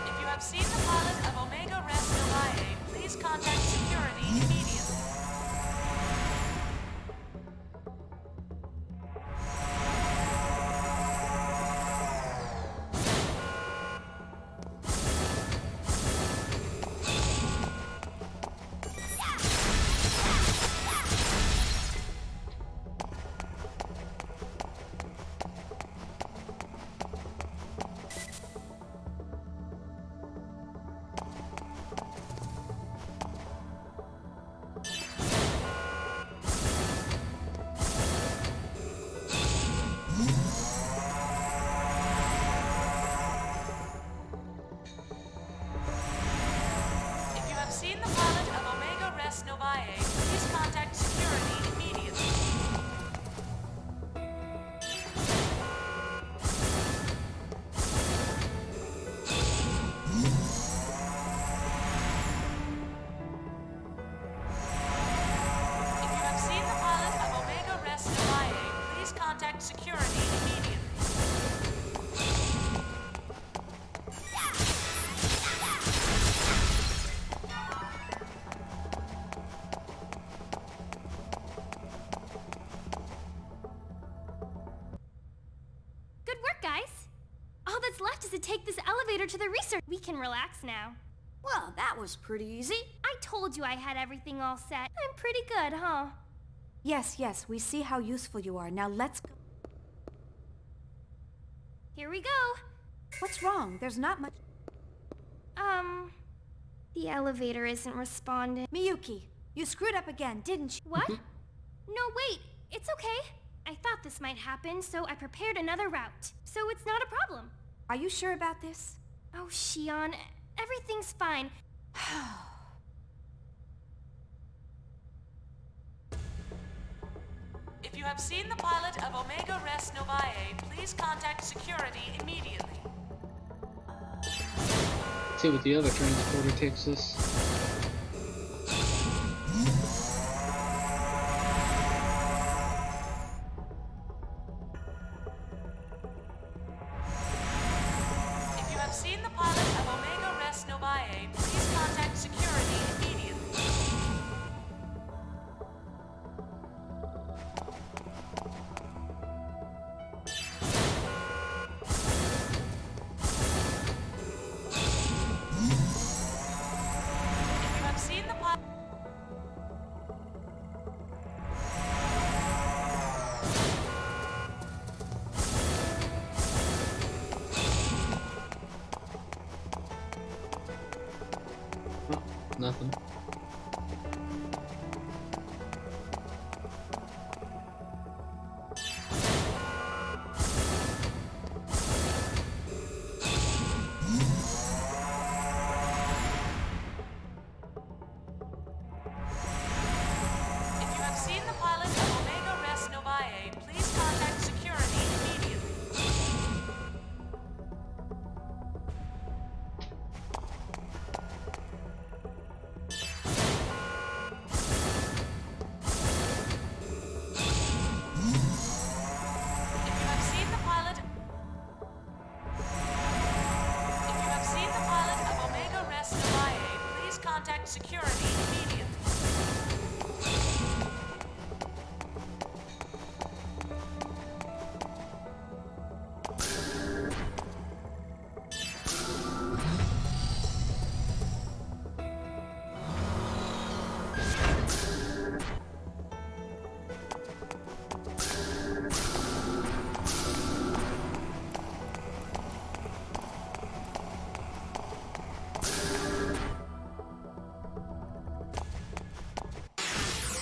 If you have seen the pilot of Omega Res Novae, please contact security immediately. If you have seen the pilot of Omega Res Novae, please contact security immediately. If you have seen the pilot of Omega Res Novae, please contact security immediately. Good work, guys. All that's left is to take this elevator to the research. We can relax now. Well, that was pretty easy. I told you I had everything all set. I'm pretty good, huh? Yes, yes, we see how useful you are. Now let's go. Here we go. What's wrong? There's not much... The elevator isn't responding. Miyuki, you screwed up again, didn't you? What? No, wait. It's okay. I thought this might happen, so I prepared another route. So it's not a problem. Are you sure about this? Oh, Shion, everything's fine. If you have seen the pilot of Omega Res Novae, please contact security immediately. Let's see what the other transporter takes us. If you have seen the pilot of Omega Res Novae, please contact security immediately. If you have seen the pilot... Oh, nothing. If you have seen the pilot of Omega Res Novae, please contact security immediately. If you have seen the pilot... If you have seen the pilot of Omega Res Novae, please contact security immediately.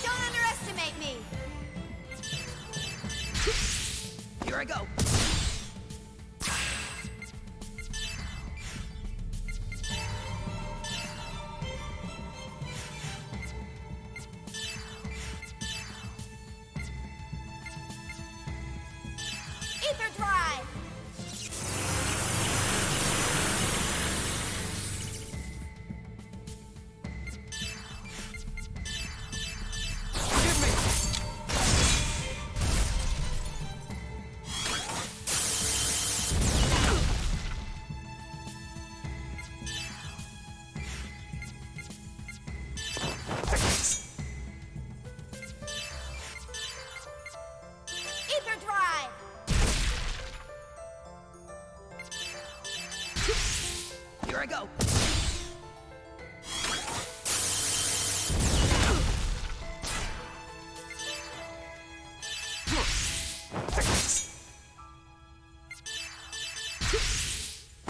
Don't underestimate me! Here I go. Ether drive! Ether drive! Here I go.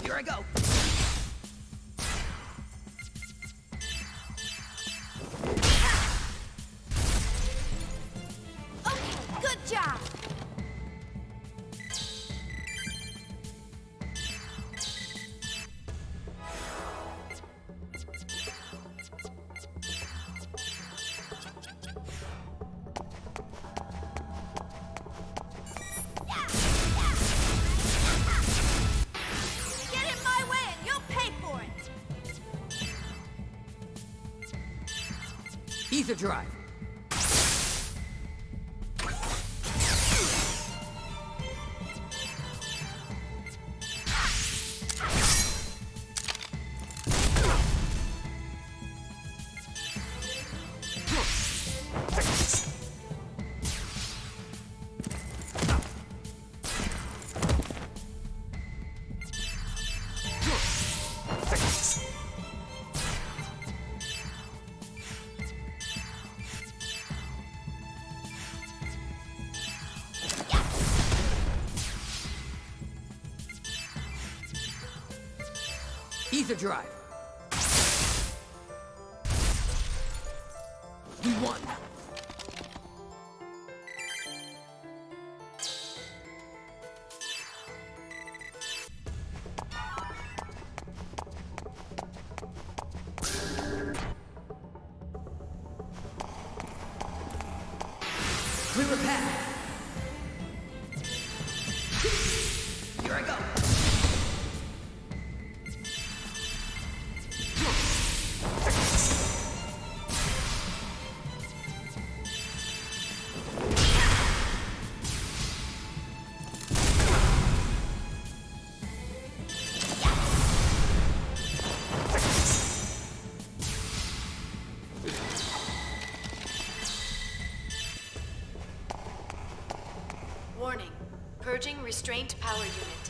Here I go. Okay, good job! Get in my way and you'll pay for it! Ether drive. Ether drive. We won. Clear a path! Here I go! Warning. Purging restraint power unit.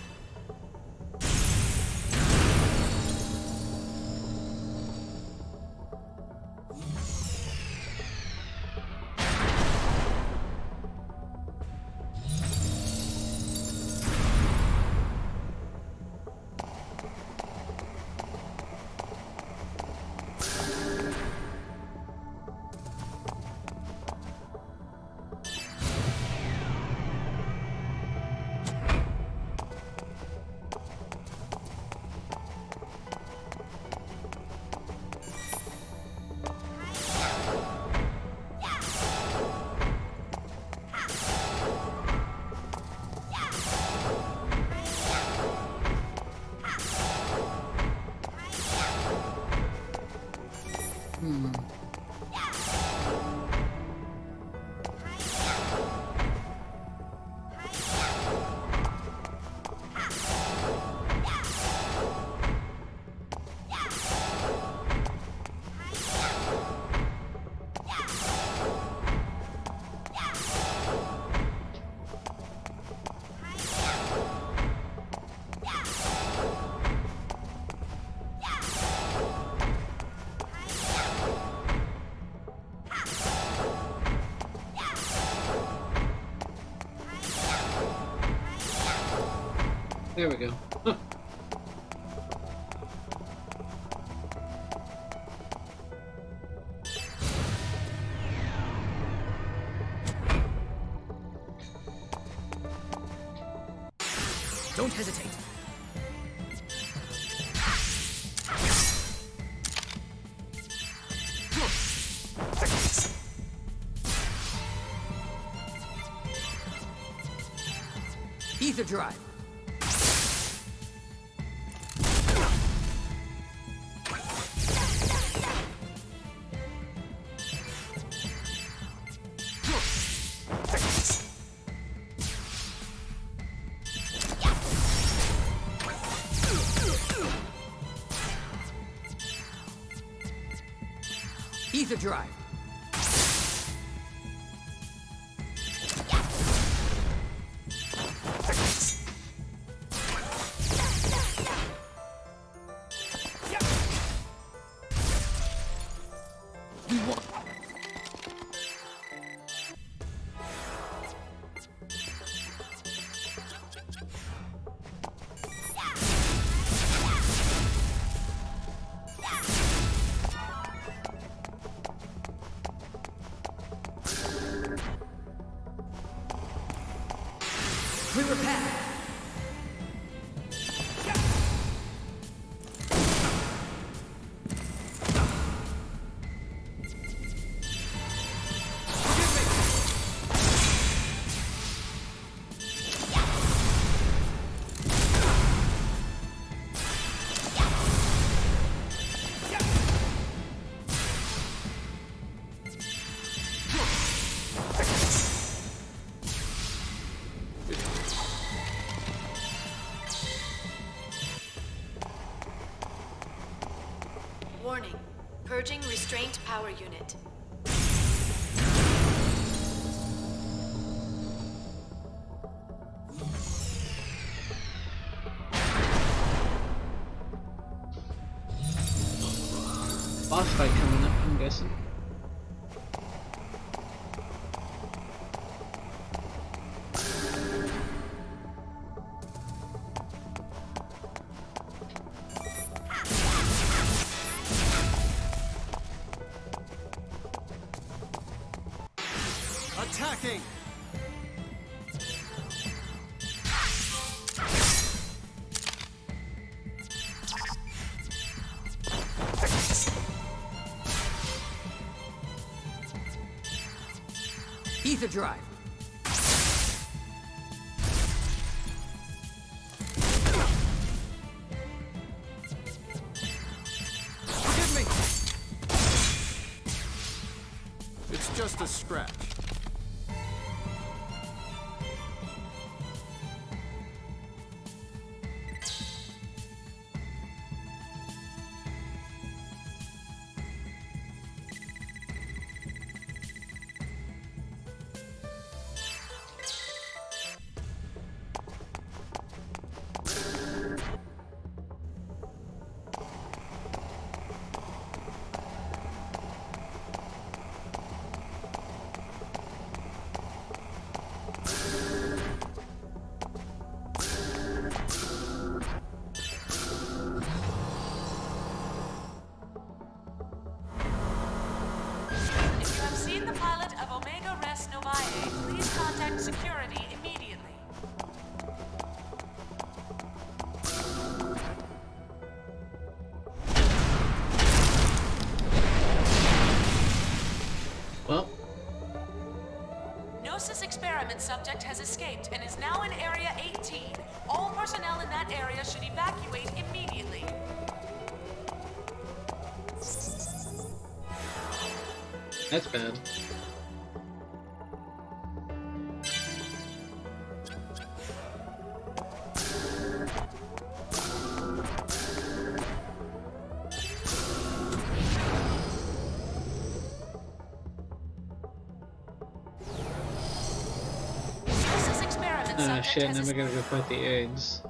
There we go. Huh. Don't hesitate. Ether drive. Ether drive. Clear a path. Warning. Purging restraint power unit. Boss fight coming up, I'm guessing. Attacking! Ether drive. It's just a scratch. If you have seen the pilot of Omega Res Novae, please contact security immediately. Well, Gnosis experiment subject has escaped and is now in Area 18. All personnel in that area should evacuate immediately. that's bad. Gnosis experiment Ah, subject shit, has now we gotta go fight the eggs.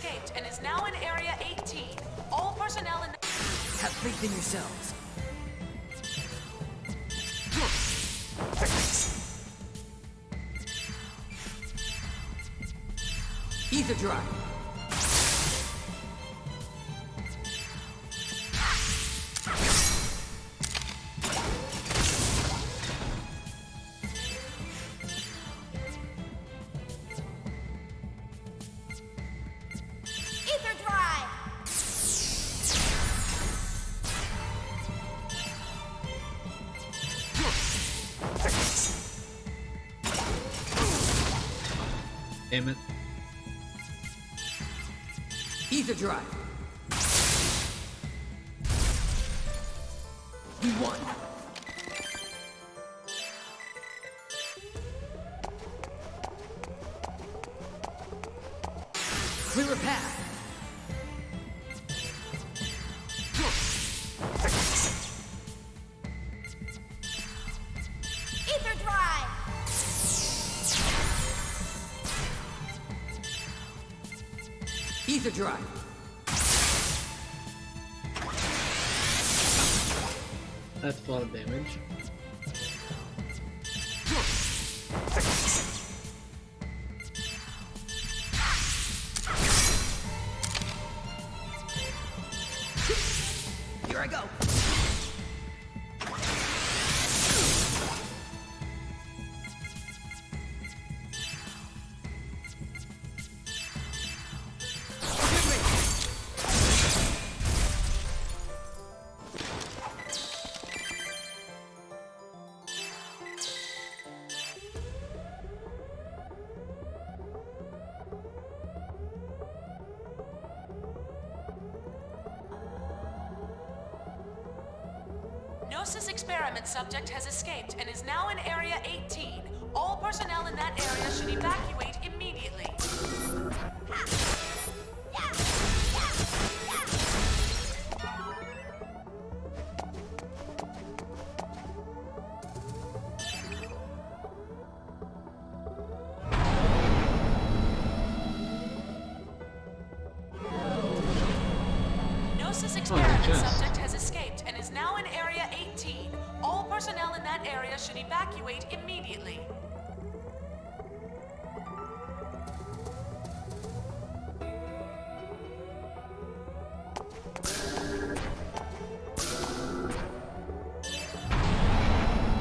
escaped and is now in Area 18. All personnel in Have faith in yourselves. Ether drive. Ether drive! Damn it. Ether drive. We won. Clear a path. Ether drive! Ether drive. That's a lot of damage. Here I go. Gnosis experiment subject has escaped and is now in Area 18. All personnel in that area should evacuate immediately. Gnosis experiment subject has escaped and is now in Area 18. All personnel in that area should evacuate immediately.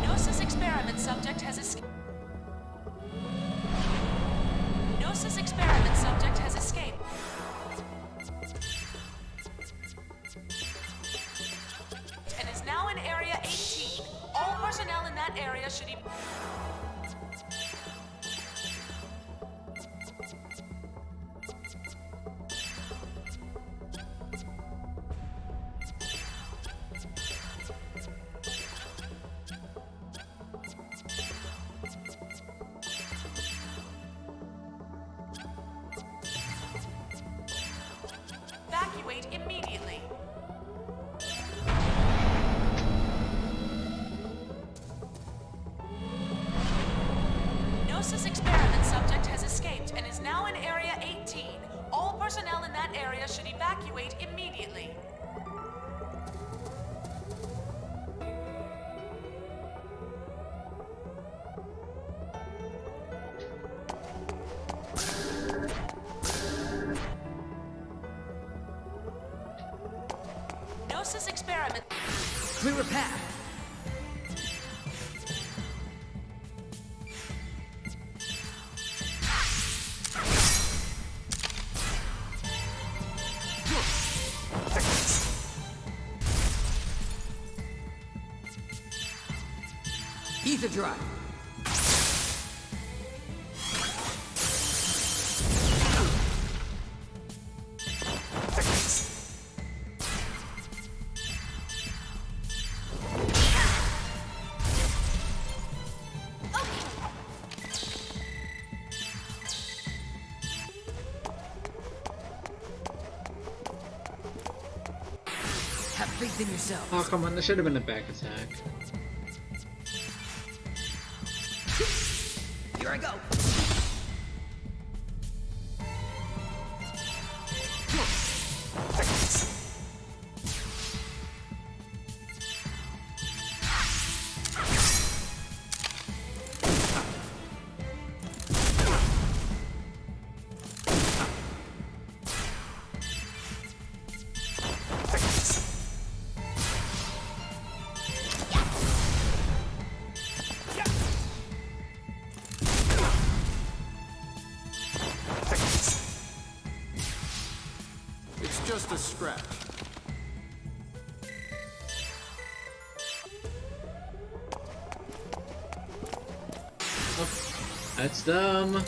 Gnosis experiment subject has escaped. Gnosis experiment subject has escaped. Gnosis experiment. Clear a path. Ether drive. Have faith in yourself. Oh, come on, there should have been a back attack. Here I go. It's just a scratch. Oh, that's dumb.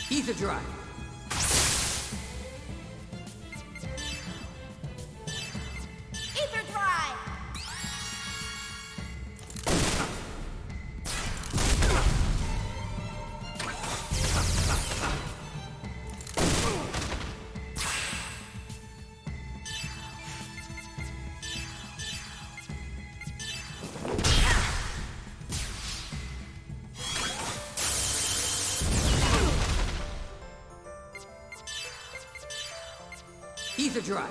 Ether drive. Ether drive! Ether drive.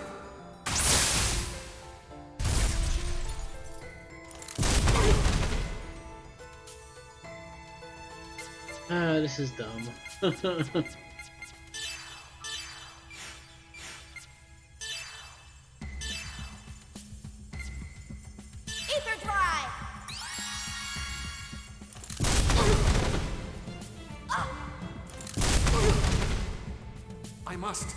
Ah, this is dumb. Ether drive! I must.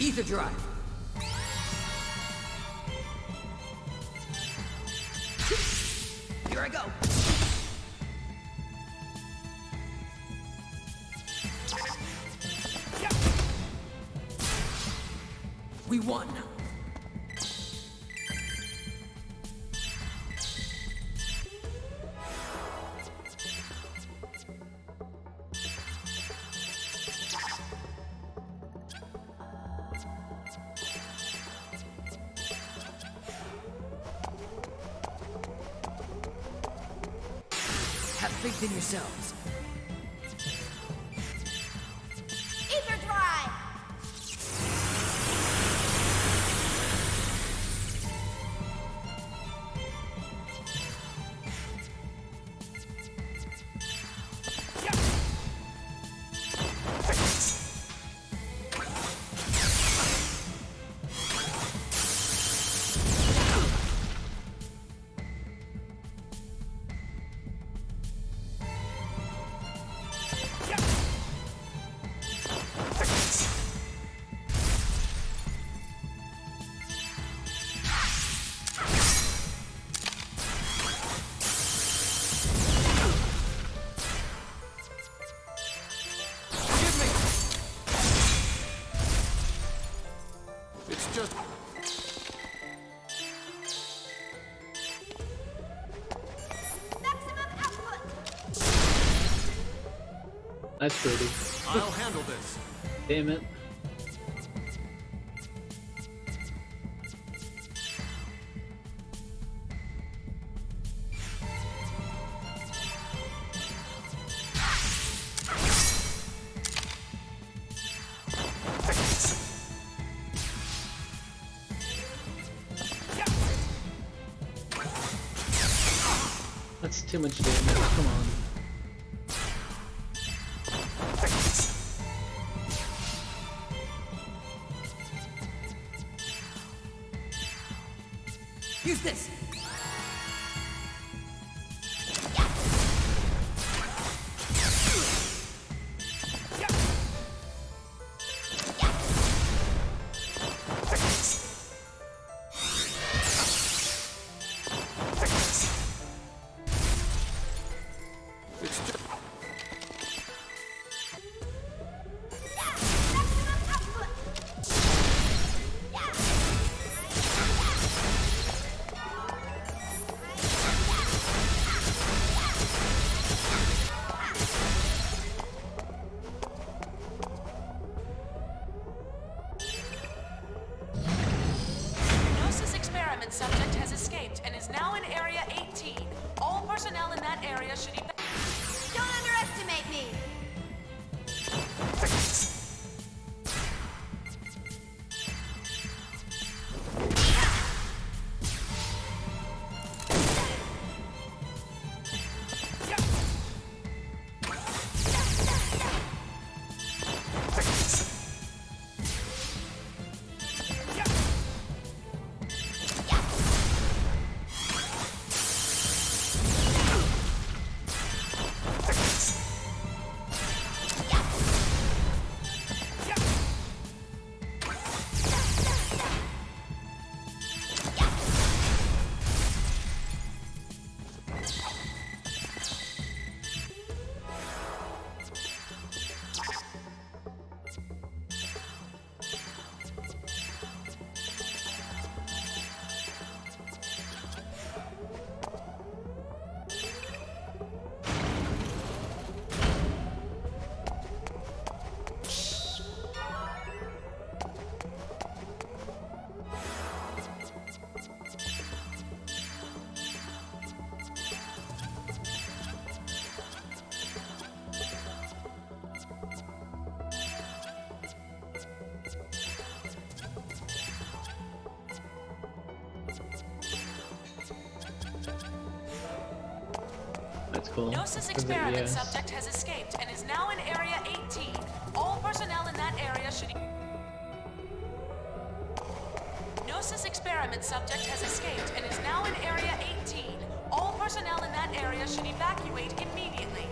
Ether drive. Here I go. We won. Have faith in yourselves. Ether drive! It's just... Maximum output! That's pretty. I'll handle this. Damn it. That's too much damage. Come on. Use this! Gnosis experiment subject has escaped and is now in Area 18. All personnel in that area should be... Don't underestimate me! That's cool. Gnosis experiment subject has escaped and is now in Area 18. All personnel in that area should... Gnosis experiment subject has escaped and is now in Area 18. All personnel in that area should evacuate immediately.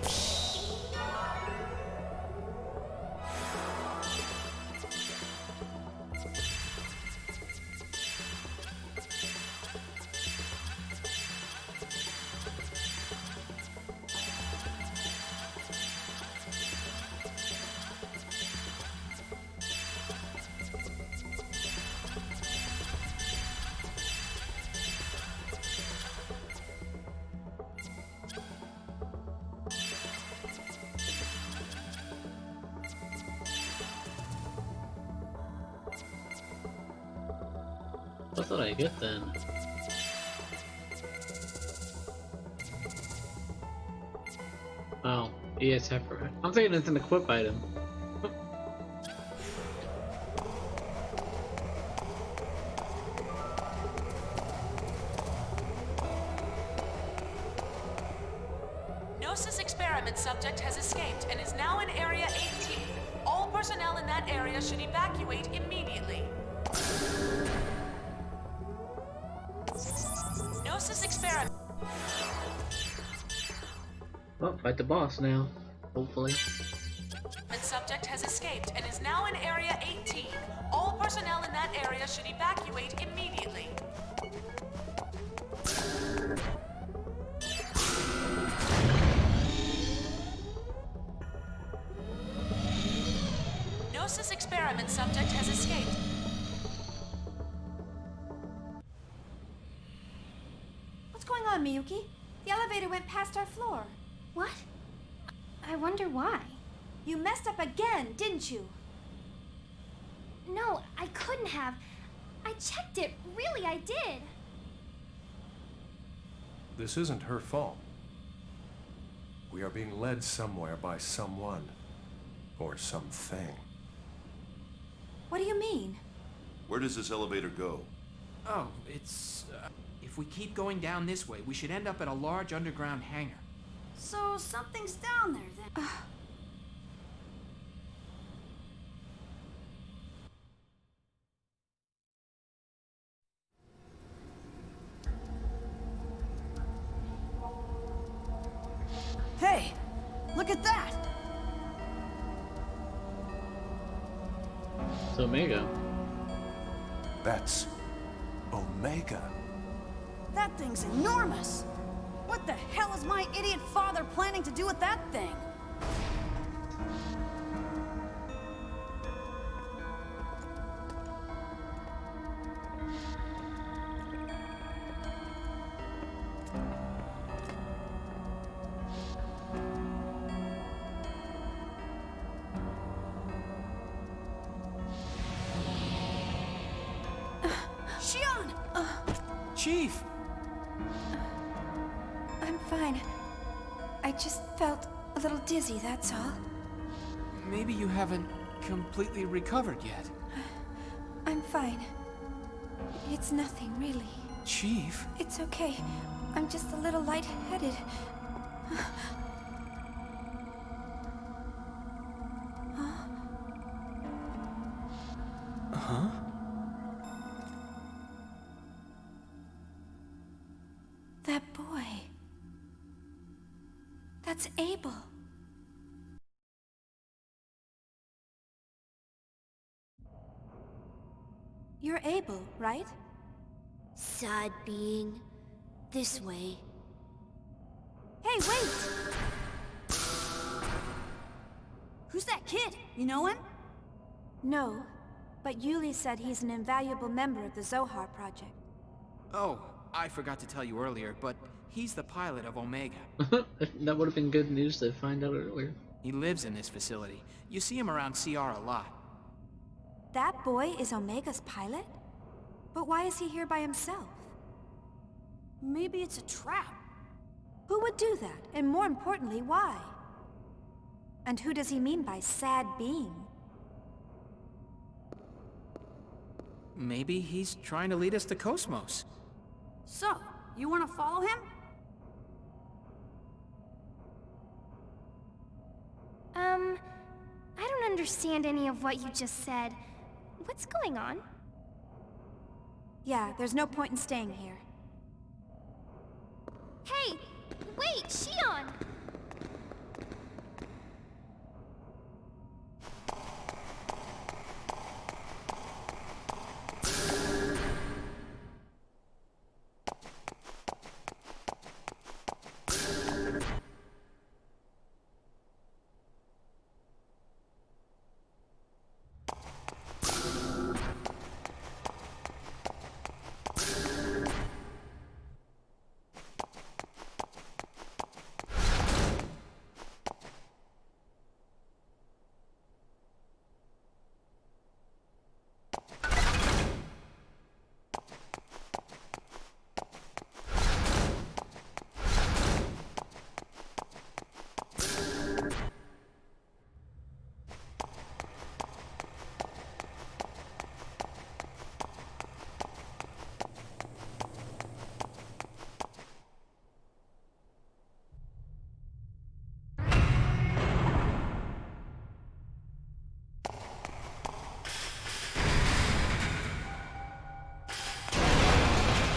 What did I get then? Oh, ES Heifer. I'm thinking it's an equip item. Gnosis experiment subject has escaped and is now in Area 18. All personnel in that area should evacuate immediately. Gnosis experiment... Well, fight the boss now, hopefully. Subject has escaped and is now in Area 18. All personnel in that area should evacuate immediately. Gnosis experiment subject has escaped. What's going on, Miyuki? The elevator went past our floor. What? I wonder why. You messed up again, didn't you? No, I couldn't have. I checked it. Really, I did. This isn't her fault. We are being led somewhere by someone. Or something. What do you mean? Where does this elevator go? Oh, it's... if If we keep going down this way, we should end up at a large underground hangar. So something's down there then. Hey, look at that! It's Omega. That's Omega. That thing's enormous! What the hell is my idiot father planning to do with that thing? Chief! I'm fine. I just felt a little dizzy, that's all. Maybe you haven't completely recovered yet. I'm fine. It's nothing, really. Chief? It's okay. I'm just a little lightheaded. Huh? That boy. That's Abel. You're Abel, right? Sad being. This way. Hey, wait! Who's that kid? You know him? No, but Yuli said he's an invaluable member of the Zohar Project. Oh, I forgot to tell you earlier, but he's the pilot of Omega. That would have been good news to find out earlier. He lives in this facility. You see him around CR a lot. That boy is Omega's pilot? But why is he here by himself? Maybe it's a trap. Who would do that? And more importantly, why? And who does he mean by sad being? Maybe he's trying to lead us to Cosmos. So, you want to follow him? I don't understand any of what you just said. What's going on? Yeah, there's no point in staying here. Hey! Wait, Shion!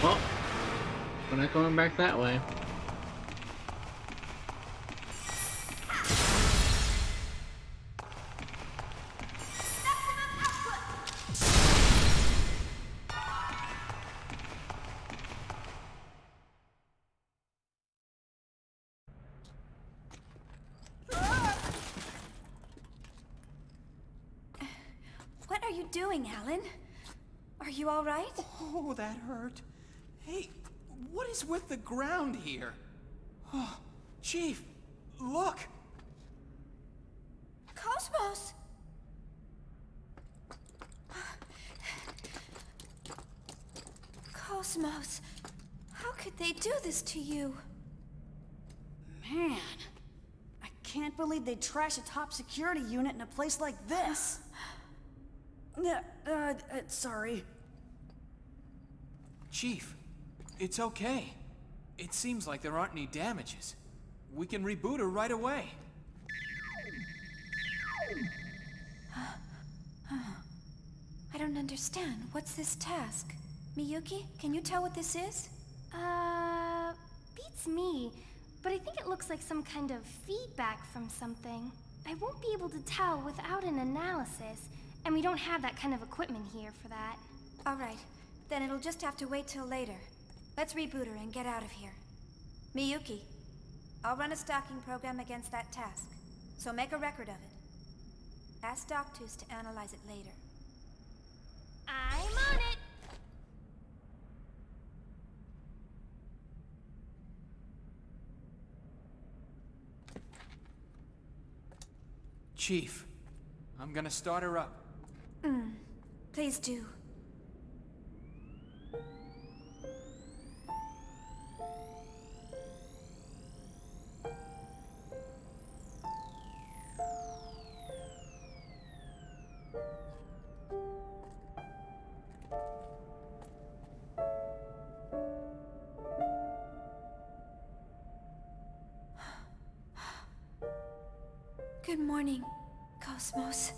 Well, we're not going back that way. What are you doing, Alan? Are you all right? Oh, that hurt. Hey, what is with the ground here? Oh, Chief, look! Cosmos! Cosmos, how could they do this to you? Man, I can't believe they'd trash a top security unit in a place like this. Sorry. Chief, It's okay. It seems like there aren't any damages. We can reboot her right away. I don't understand. What's this task? Miyuki, can you tell what this is? Beats me. But I think it looks like some kind of feedback from something. I won't be able to tell without an analysis, and we don't have that kind of equipment here for that. All right. Then it'll just have to wait till later. Let's reboot her and get out of here. Miyuki, I'll run a stalking program against that task, so make a record of it. Ask Doctus to analyze it later. I'm on it! Chief, I'm gonna start her up. Please do. Good morning, Cosmos.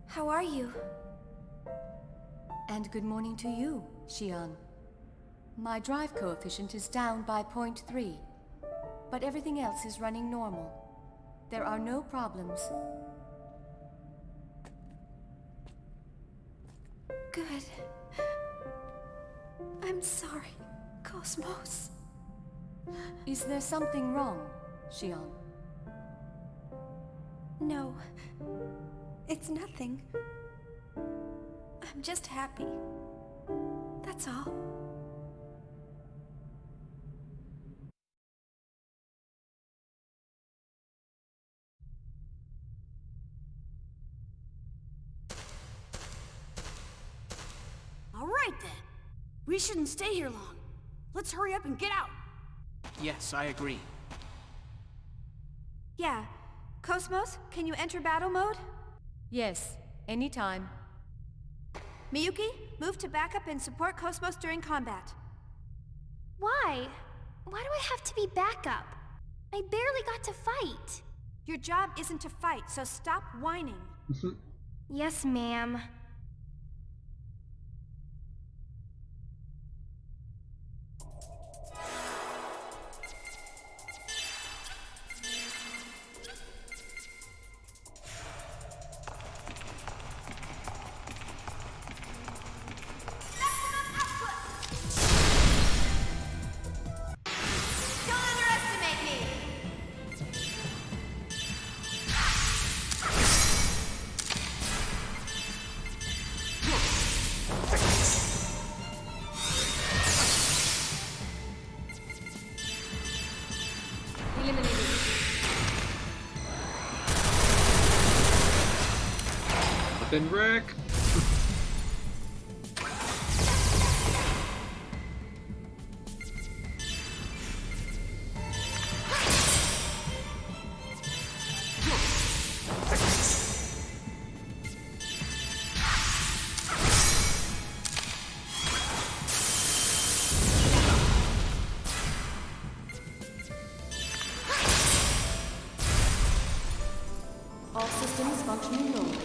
How are you? And good morning to you, Xian. My drive coefficient is down by 0.3, but everything else is running normal. There are no problems. Good. I'm sorry, Cosmos. Is there something wrong, Xian? No. It's nothing. I'm just happy. That's all. All right then. We shouldn't stay here long. Let's hurry up and get out. Yes, I agree. Yeah. Cosmos, can you enter battle mode? Yes, anytime. Miyuki, move to backup and support Cosmos during combat. Why? Why do I have to be backup? I barely got to fight. Your job isn't to fight, so stop whining. Yes, ma'am. Fucking wreck. All systems functioning normally.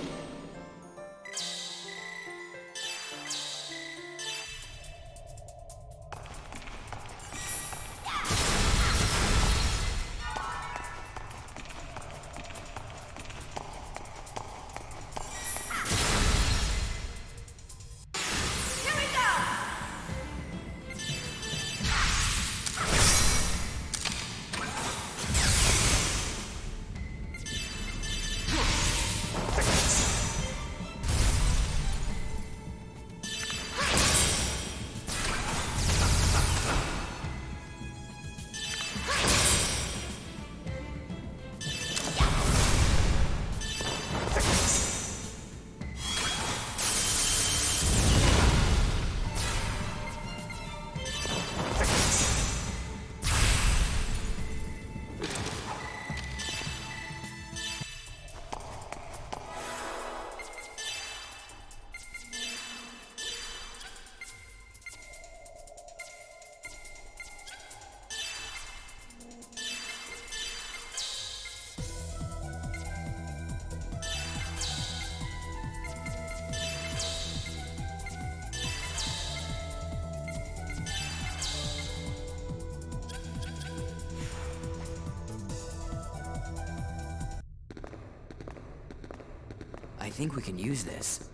think we can use this.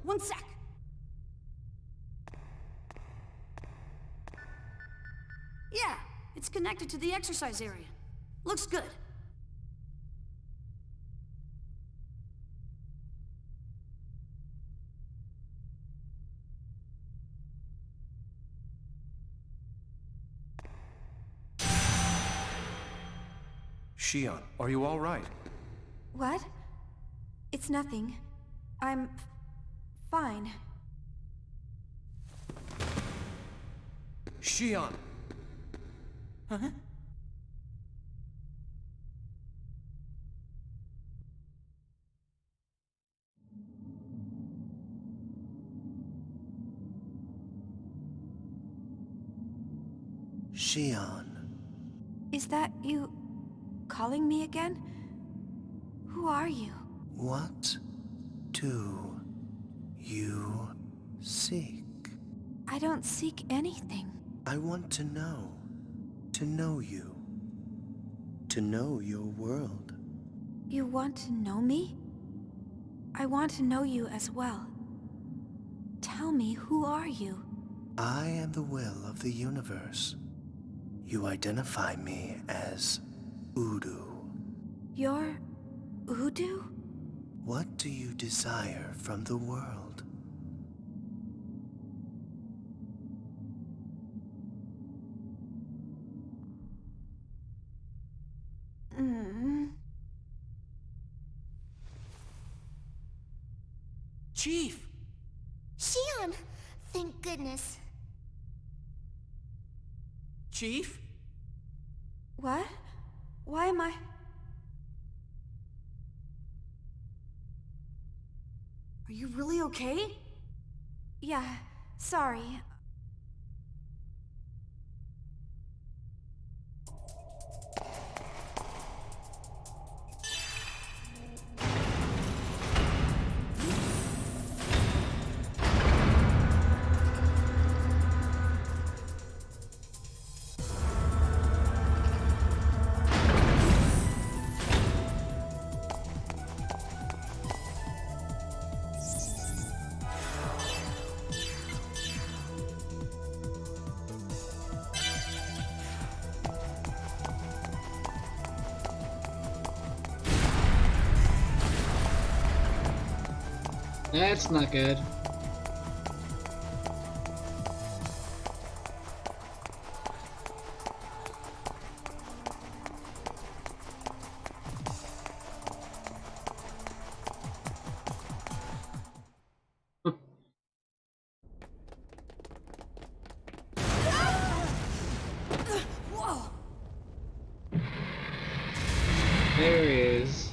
One sec. Yeah, it's connected to the exercise area. Looks good. Shion, are you all right? What? It's nothing. I'm fine. Shion! Huh? Shion. Is that you calling me again? Who are you? What do you seek? I don't seek anything. I want to know you, to know your world. You want to know me? I want to know you as well. Tell me, who are you? I am the will of the universe. You identify me as Udu. You're Udu? What do you desire from the world? Chief! Shion! Thank goodness. Chief? What? Why am I... Are you really okay? Yeah, sorry. That's not good. Whoa! There he is.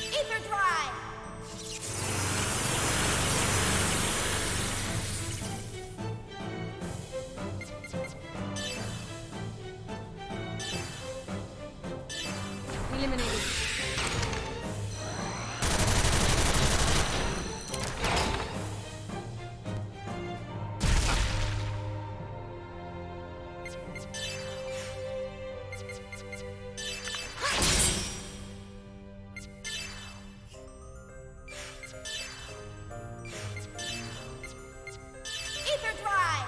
Ether Drive! Eliminated. Ether Drive!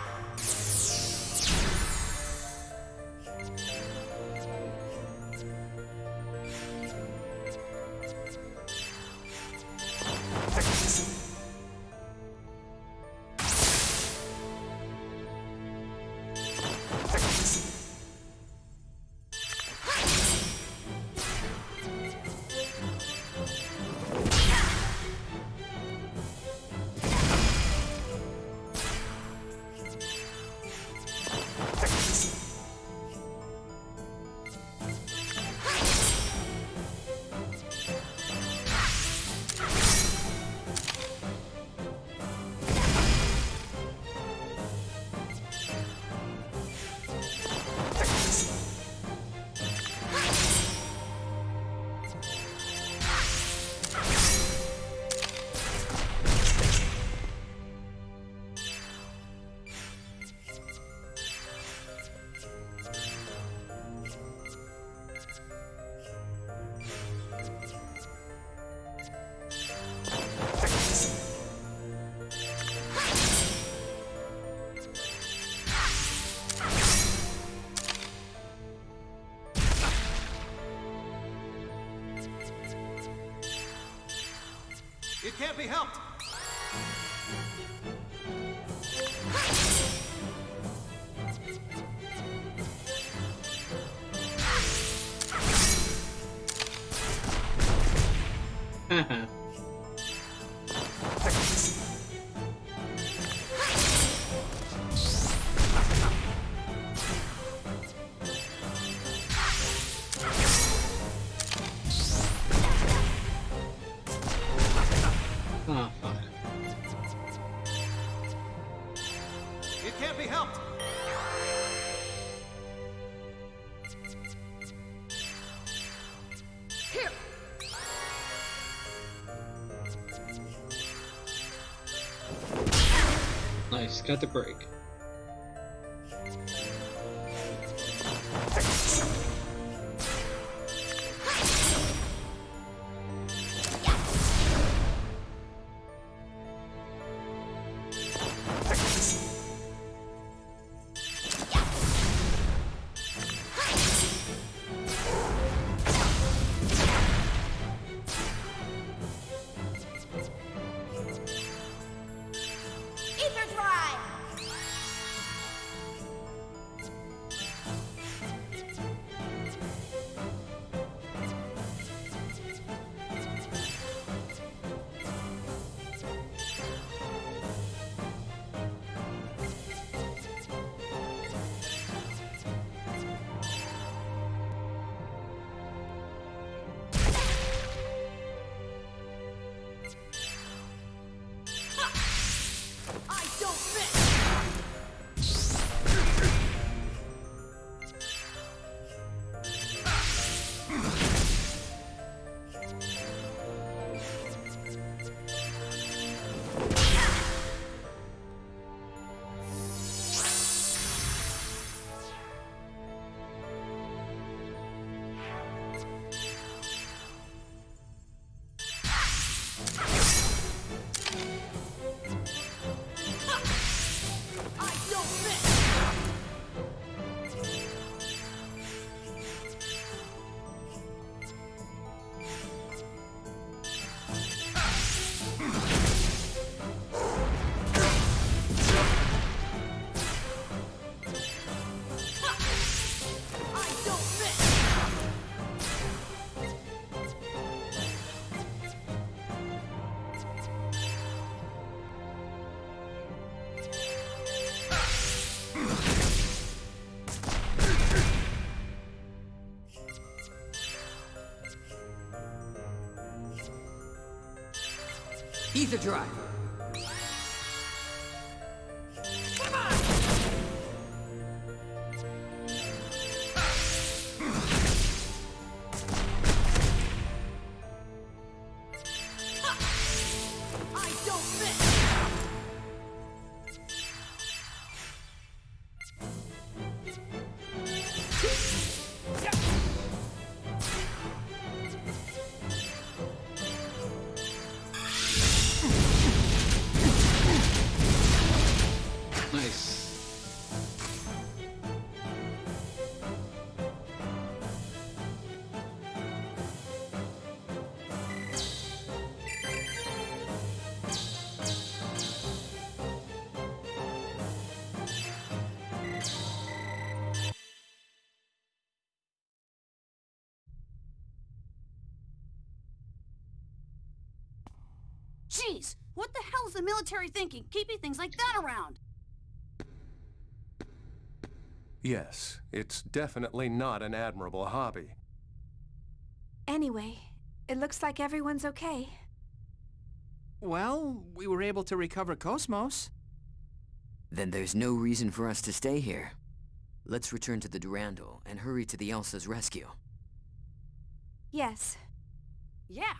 It can't be helped! Haha. Oh, fuck. It can't be helped! Here! Nice, got the break. Ether drive! I don't miss! I don't miss! I don't miss! Ether drive! I don't miss! Nice. Jeez, what the hell's the military thinking, keeping things like that around? Yes, it's definitely not an admirable hobby. Anyway, it looks like everyone's okay. Well, we were able to recover Cosmos. Then there's no reason for us to stay here. Let's return to the Durandal and hurry to the Elsa's rescue. Yes. Yeah.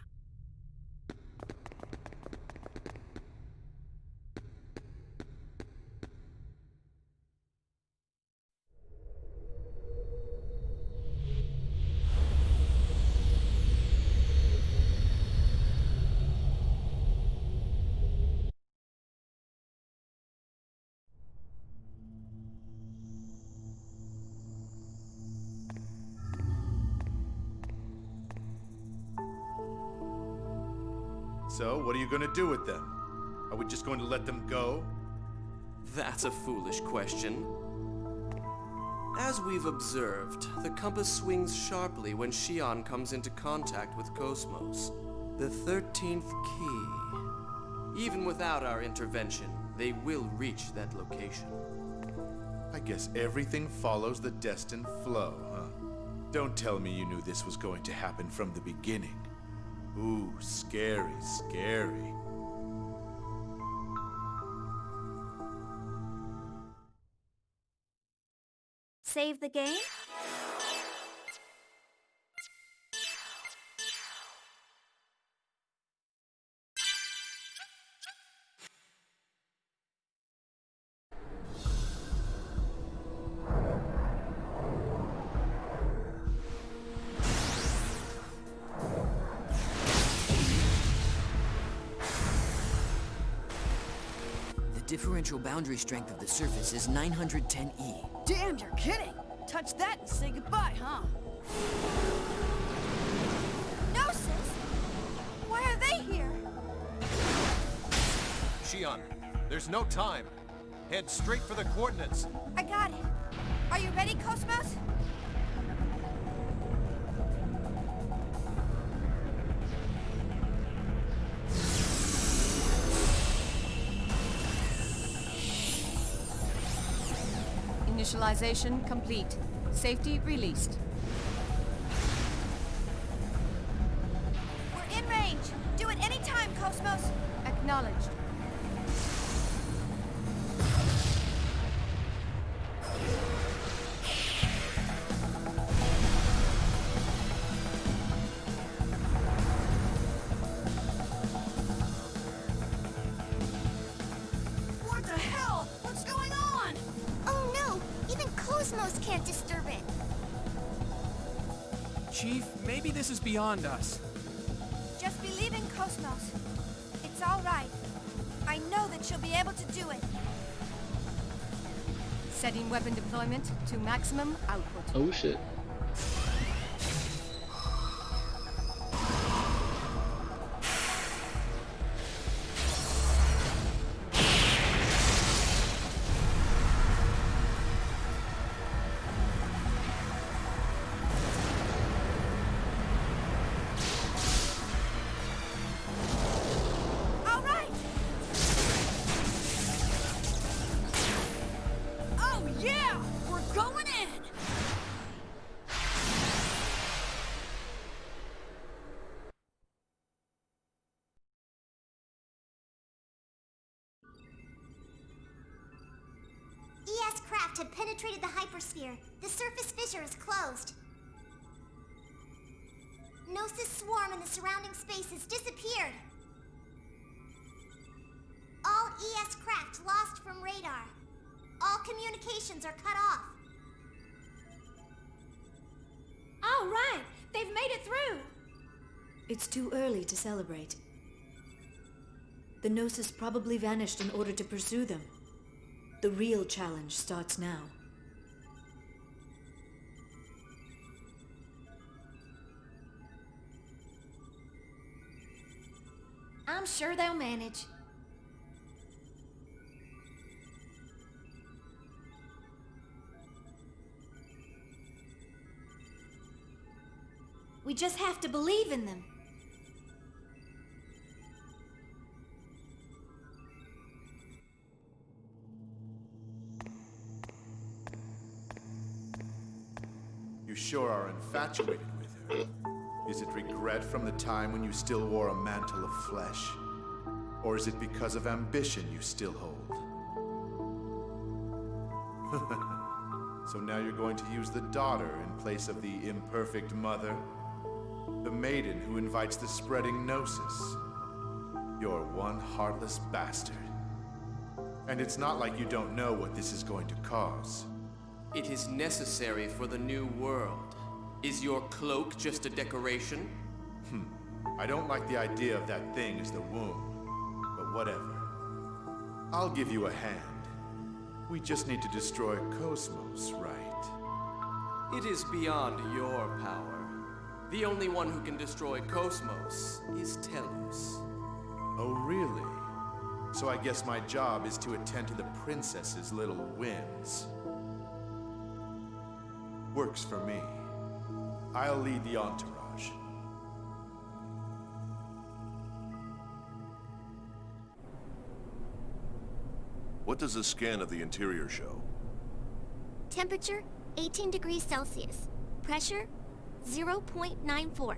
So, what are you gonna do with them? Are we just going to let them go? That's a foolish question. As we've observed, the compass swings sharply when Xion comes into contact with Cosmos. The 13th key. Even without our intervention, they will reach that location. I guess everything follows the destined flow, huh? Don't tell me you knew this was going to happen from the beginning. Ooh, scary, scary. Save the game? The differential boundary strength of the surface is 910E. Damn, you're kidding! Touch that and say goodbye, huh? Gnosis? Why are they here? Xion, there's no time. Head straight for the coordinates. I got it. Are you ready, Cosmos? Initialization complete. Safety released. We're in range. Do it anytime, Cosmos. Acknowledged. What the hell? What's going on? Oh no! Even Cosmos can't disturb it. Chief, maybe this is beyond us. Just believe in Cosmos. It's all right. I know that she'll be able to do it. Setting weapon deployment to maximum output. Oh shit. All right! Oh yeah! We're going in! ES craft had penetrated the hypersphere. The surface fissure is closed. Gnosis swarm in the surrounding space has disappeared. All ES craft lost from radar. All communications are cut off. All right! They've made it through! It's too early to celebrate. The Gnosis probably vanished in order to pursue them. The real challenge starts now. I'm sure they'll manage. We just have to believe in them. You sure are infatuated with her. Is it regret from the time when you still wore a mantle of flesh? Or is it because of ambition you still hold? So now you're going to use the daughter in place of the imperfect mother? The maiden who invites the spreading gnosis? You're one heartless bastard. And it's not like you don't know what this is going to cause. It is necessary for the new world. Is your cloak just a decoration? I don't like the idea of that thing as the womb, but whatever. I'll give you a hand. We just need to destroy Cosmos, right? It is beyond your power. The only one who can destroy Cosmos is Telus. Oh, really? So I guess my job is to attend to the princess's little whims. Works for me. I'll lead the entourage. What does a scan of the interior show? Temperature, 18 degrees Celsius. Pressure, 0.94.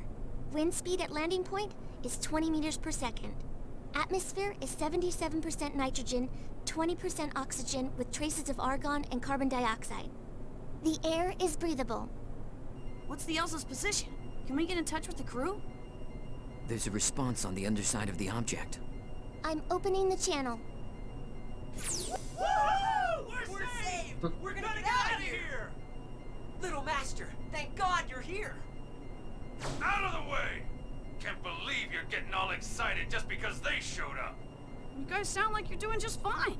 Wind speed at landing point is 20 meters per second. Atmosphere is 77% nitrogen, 20% oxygen with traces of argon and carbon dioxide. The air is breathable. What's the Elsa's position? Can we get in touch with the crew? There's a response on the underside of the object. I'm opening the channel. We're saved! We're gonna get out of here! Little Master, thank God you're here! Out of the way! Can't believe you're getting all excited just because they showed up. You guys sound like you're doing just fine.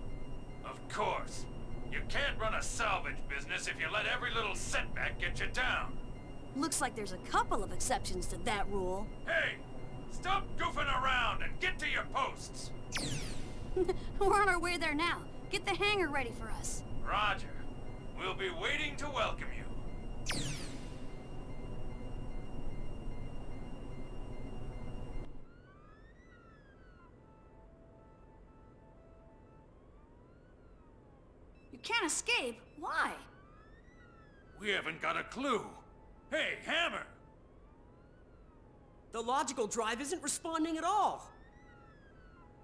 Of course. You can't run a salvage business if you let every little setback get you down. Looks like there's a couple of exceptions to that rule. Hey, stop goofing around and get to your posts. We're on our way there now. Get the hangar ready for us. Roger. We'll be waiting to welcome you. You can't escape. Why? We haven't got a clue. Hey, Hammer! The logical drive isn't responding at all.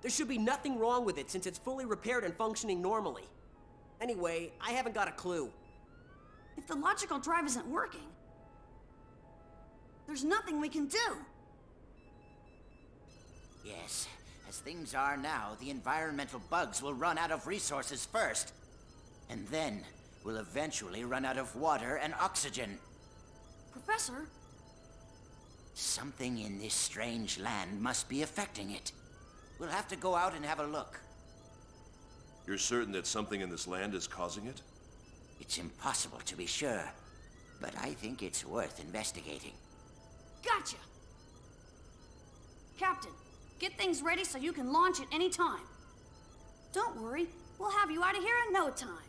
There should be nothing wrong with it since it's fully repaired and functioning normally. Anyway, I haven't got a clue. If the logical drive isn't working, there's nothing we can do. Yes, as things are now, the environmental bugs will run out of resources first. And then we'll eventually run out of water and oxygen. Professor? Something in this strange land must be affecting it. We'll have to go out and have a look. You're certain that something in this land is causing it? It's impossible to be sure, but I think it's worth investigating. Gotcha! Captain, get things ready so you can launch at any time. Don't worry, we'll have you out of here in no time.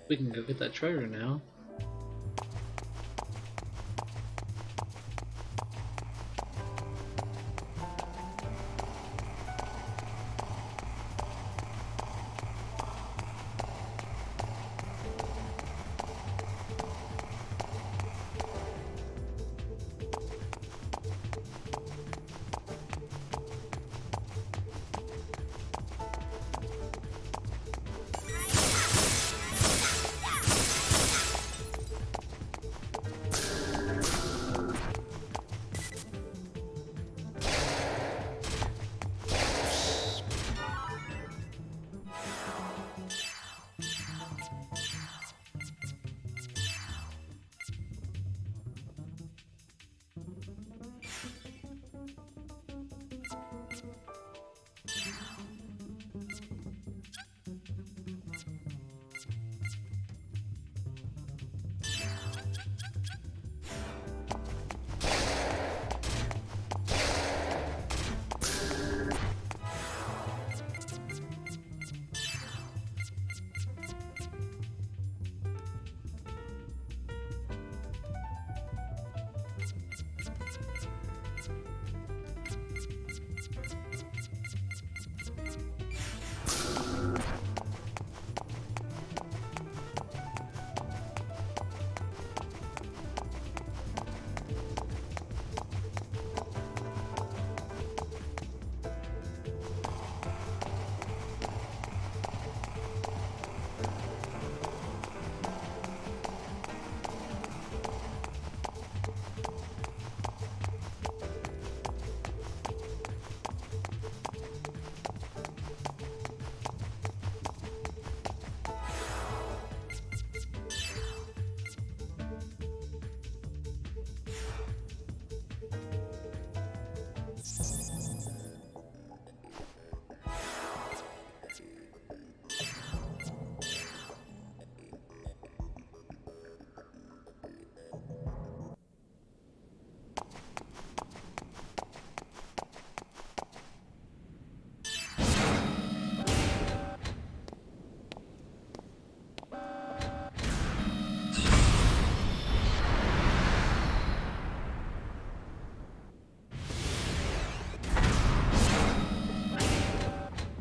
We can go get that treasure now.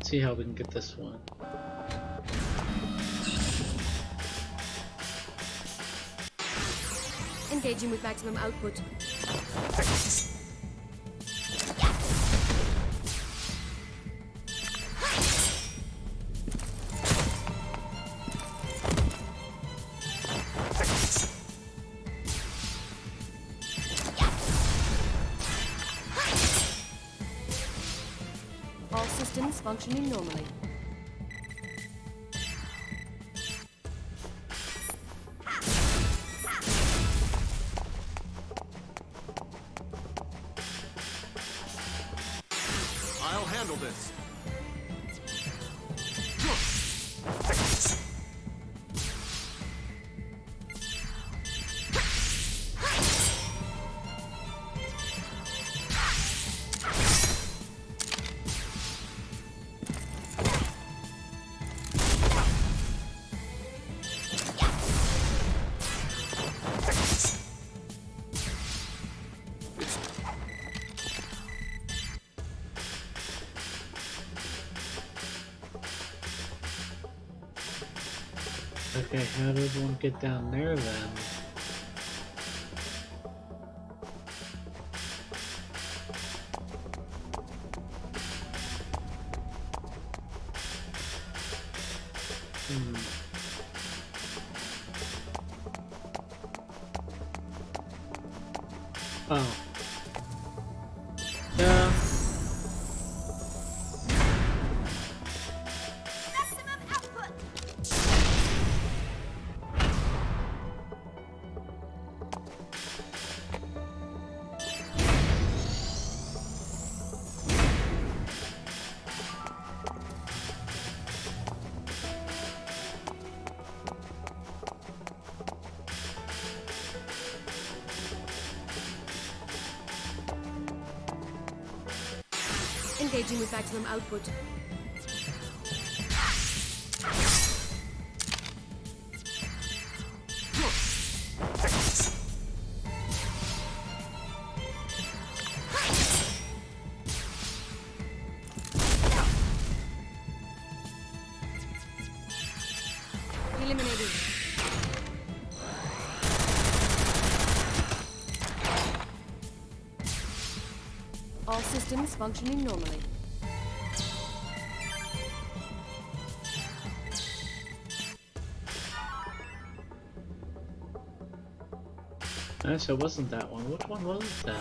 See how we can get this one. Engaging with maximum output. All systems functioning normally. I'll handle this. Okay, how does one get down there then? Oh. Yeah. Engaging with maximum output. Eliminated. All systems functioning normally. So it wasn't that one. Which one was it then?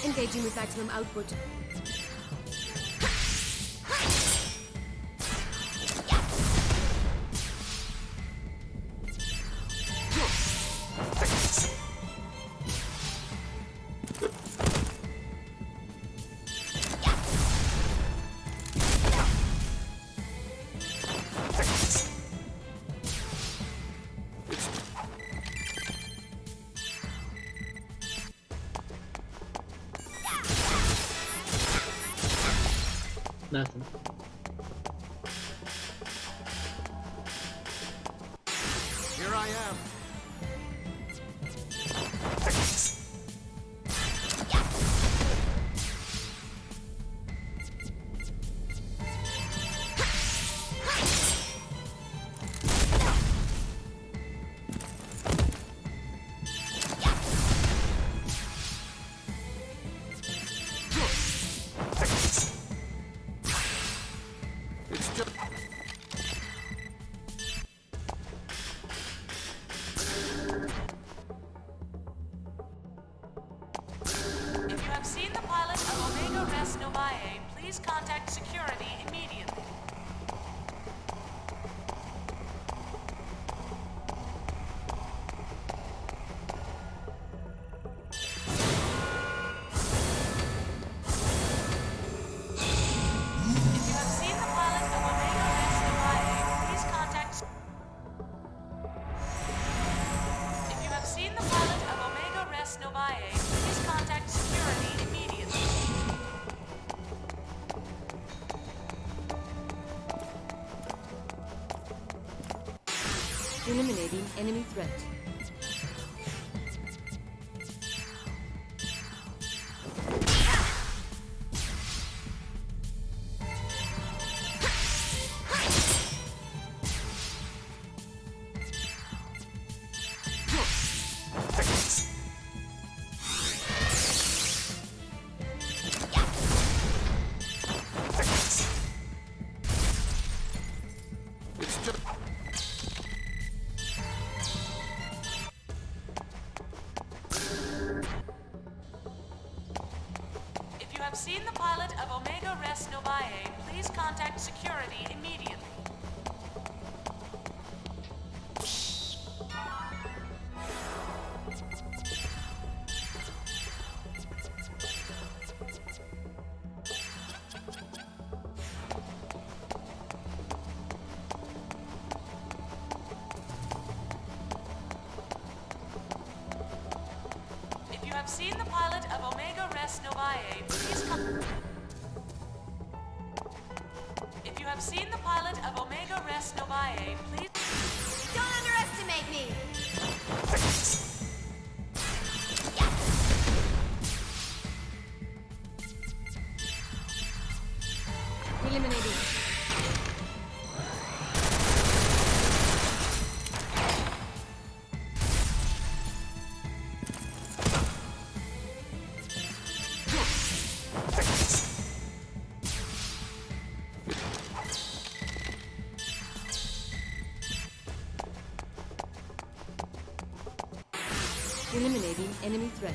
Engaging with maximum output. Nothing. Here I am. If you have seen the pilot of Omega Res Novae, please contact security immediately. If you have seen the pilot of Omega Res Novae, please contact... If you have seen the pilot of Omega Res Novae, please contact security immediately. Eliminating enemy threat. If you have seen the pilot of Omega Res Novae, please contact security immediately. If you have seen the pilot of Omega Res Novae, please come. If you have seen the pilot of Omega Res Novae, please. Don't underestimate me! Eliminating. Eliminating enemy threat.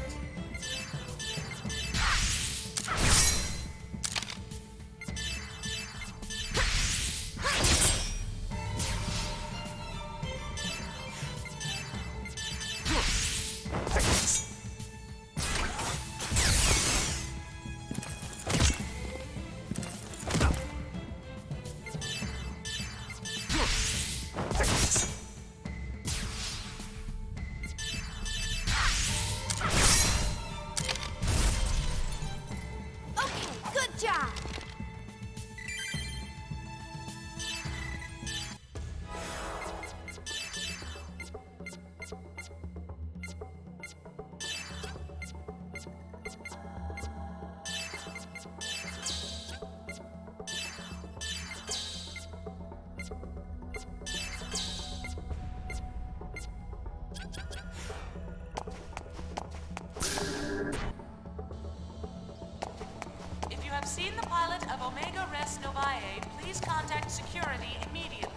the pilot of Omega Res Novae, please contact security immediately.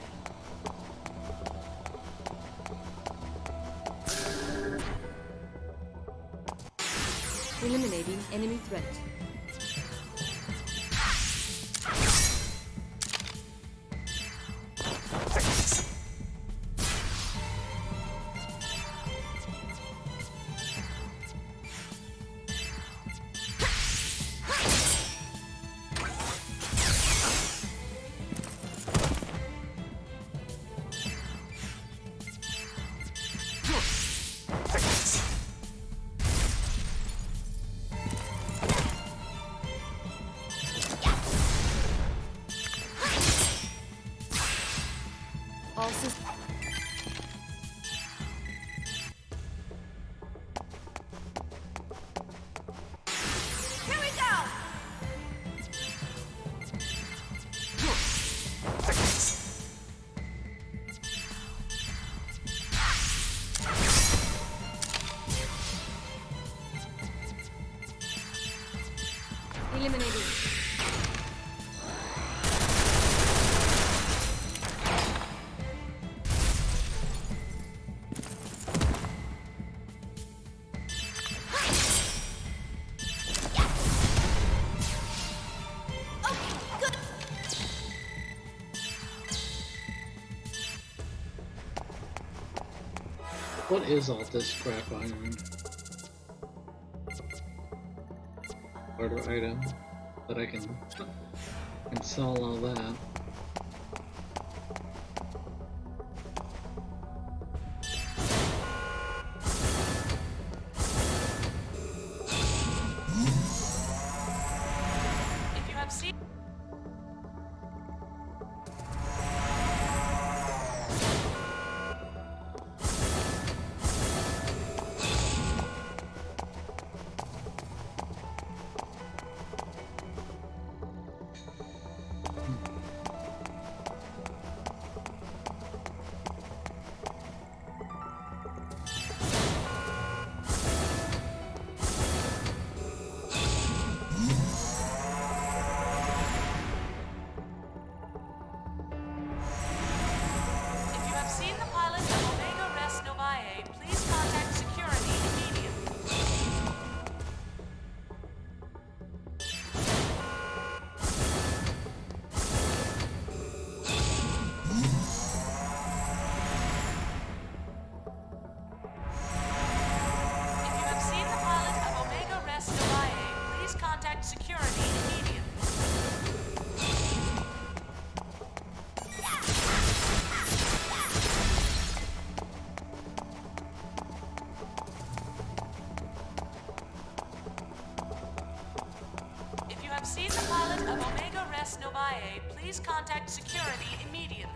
Eliminating enemy threat. All systems. Here we go! Eliminating. What is all this scrap iron? Barter item that I can sell all that. If you have seen... If you have seen the pilot of Omega Res Novae, please contact security immediately. If you have seen the pilot of Omega Res Novae, please contact security immediately. If you have seen the pilot of Omega Res Novae, please contact security immediately.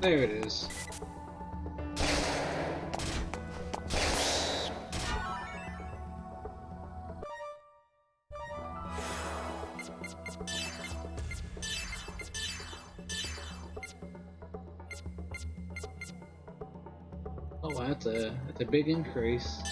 There it is. Oh, that's a big increase.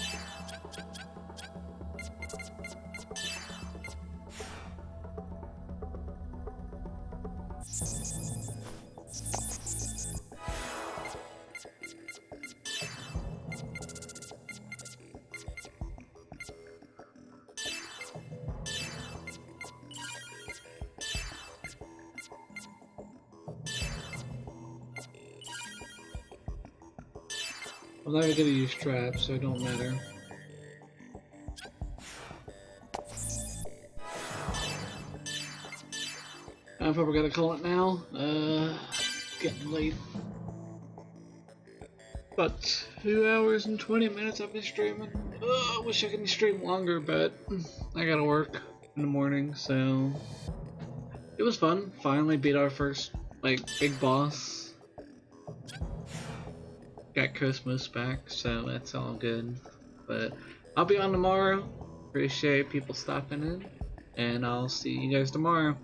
I'm never gonna use traps, so it don't matter. I'm probably gonna call it now. Getting late. About 2 hours and 20 minutes I've been streaming. I wish I could stream longer, but I gotta work in the morning, so it was fun. Finally beat our first big boss. Got Christmas back, so that's all good. But I'll be on tomorrow. Appreciate people stopping in, and I'll see you guys tomorrow.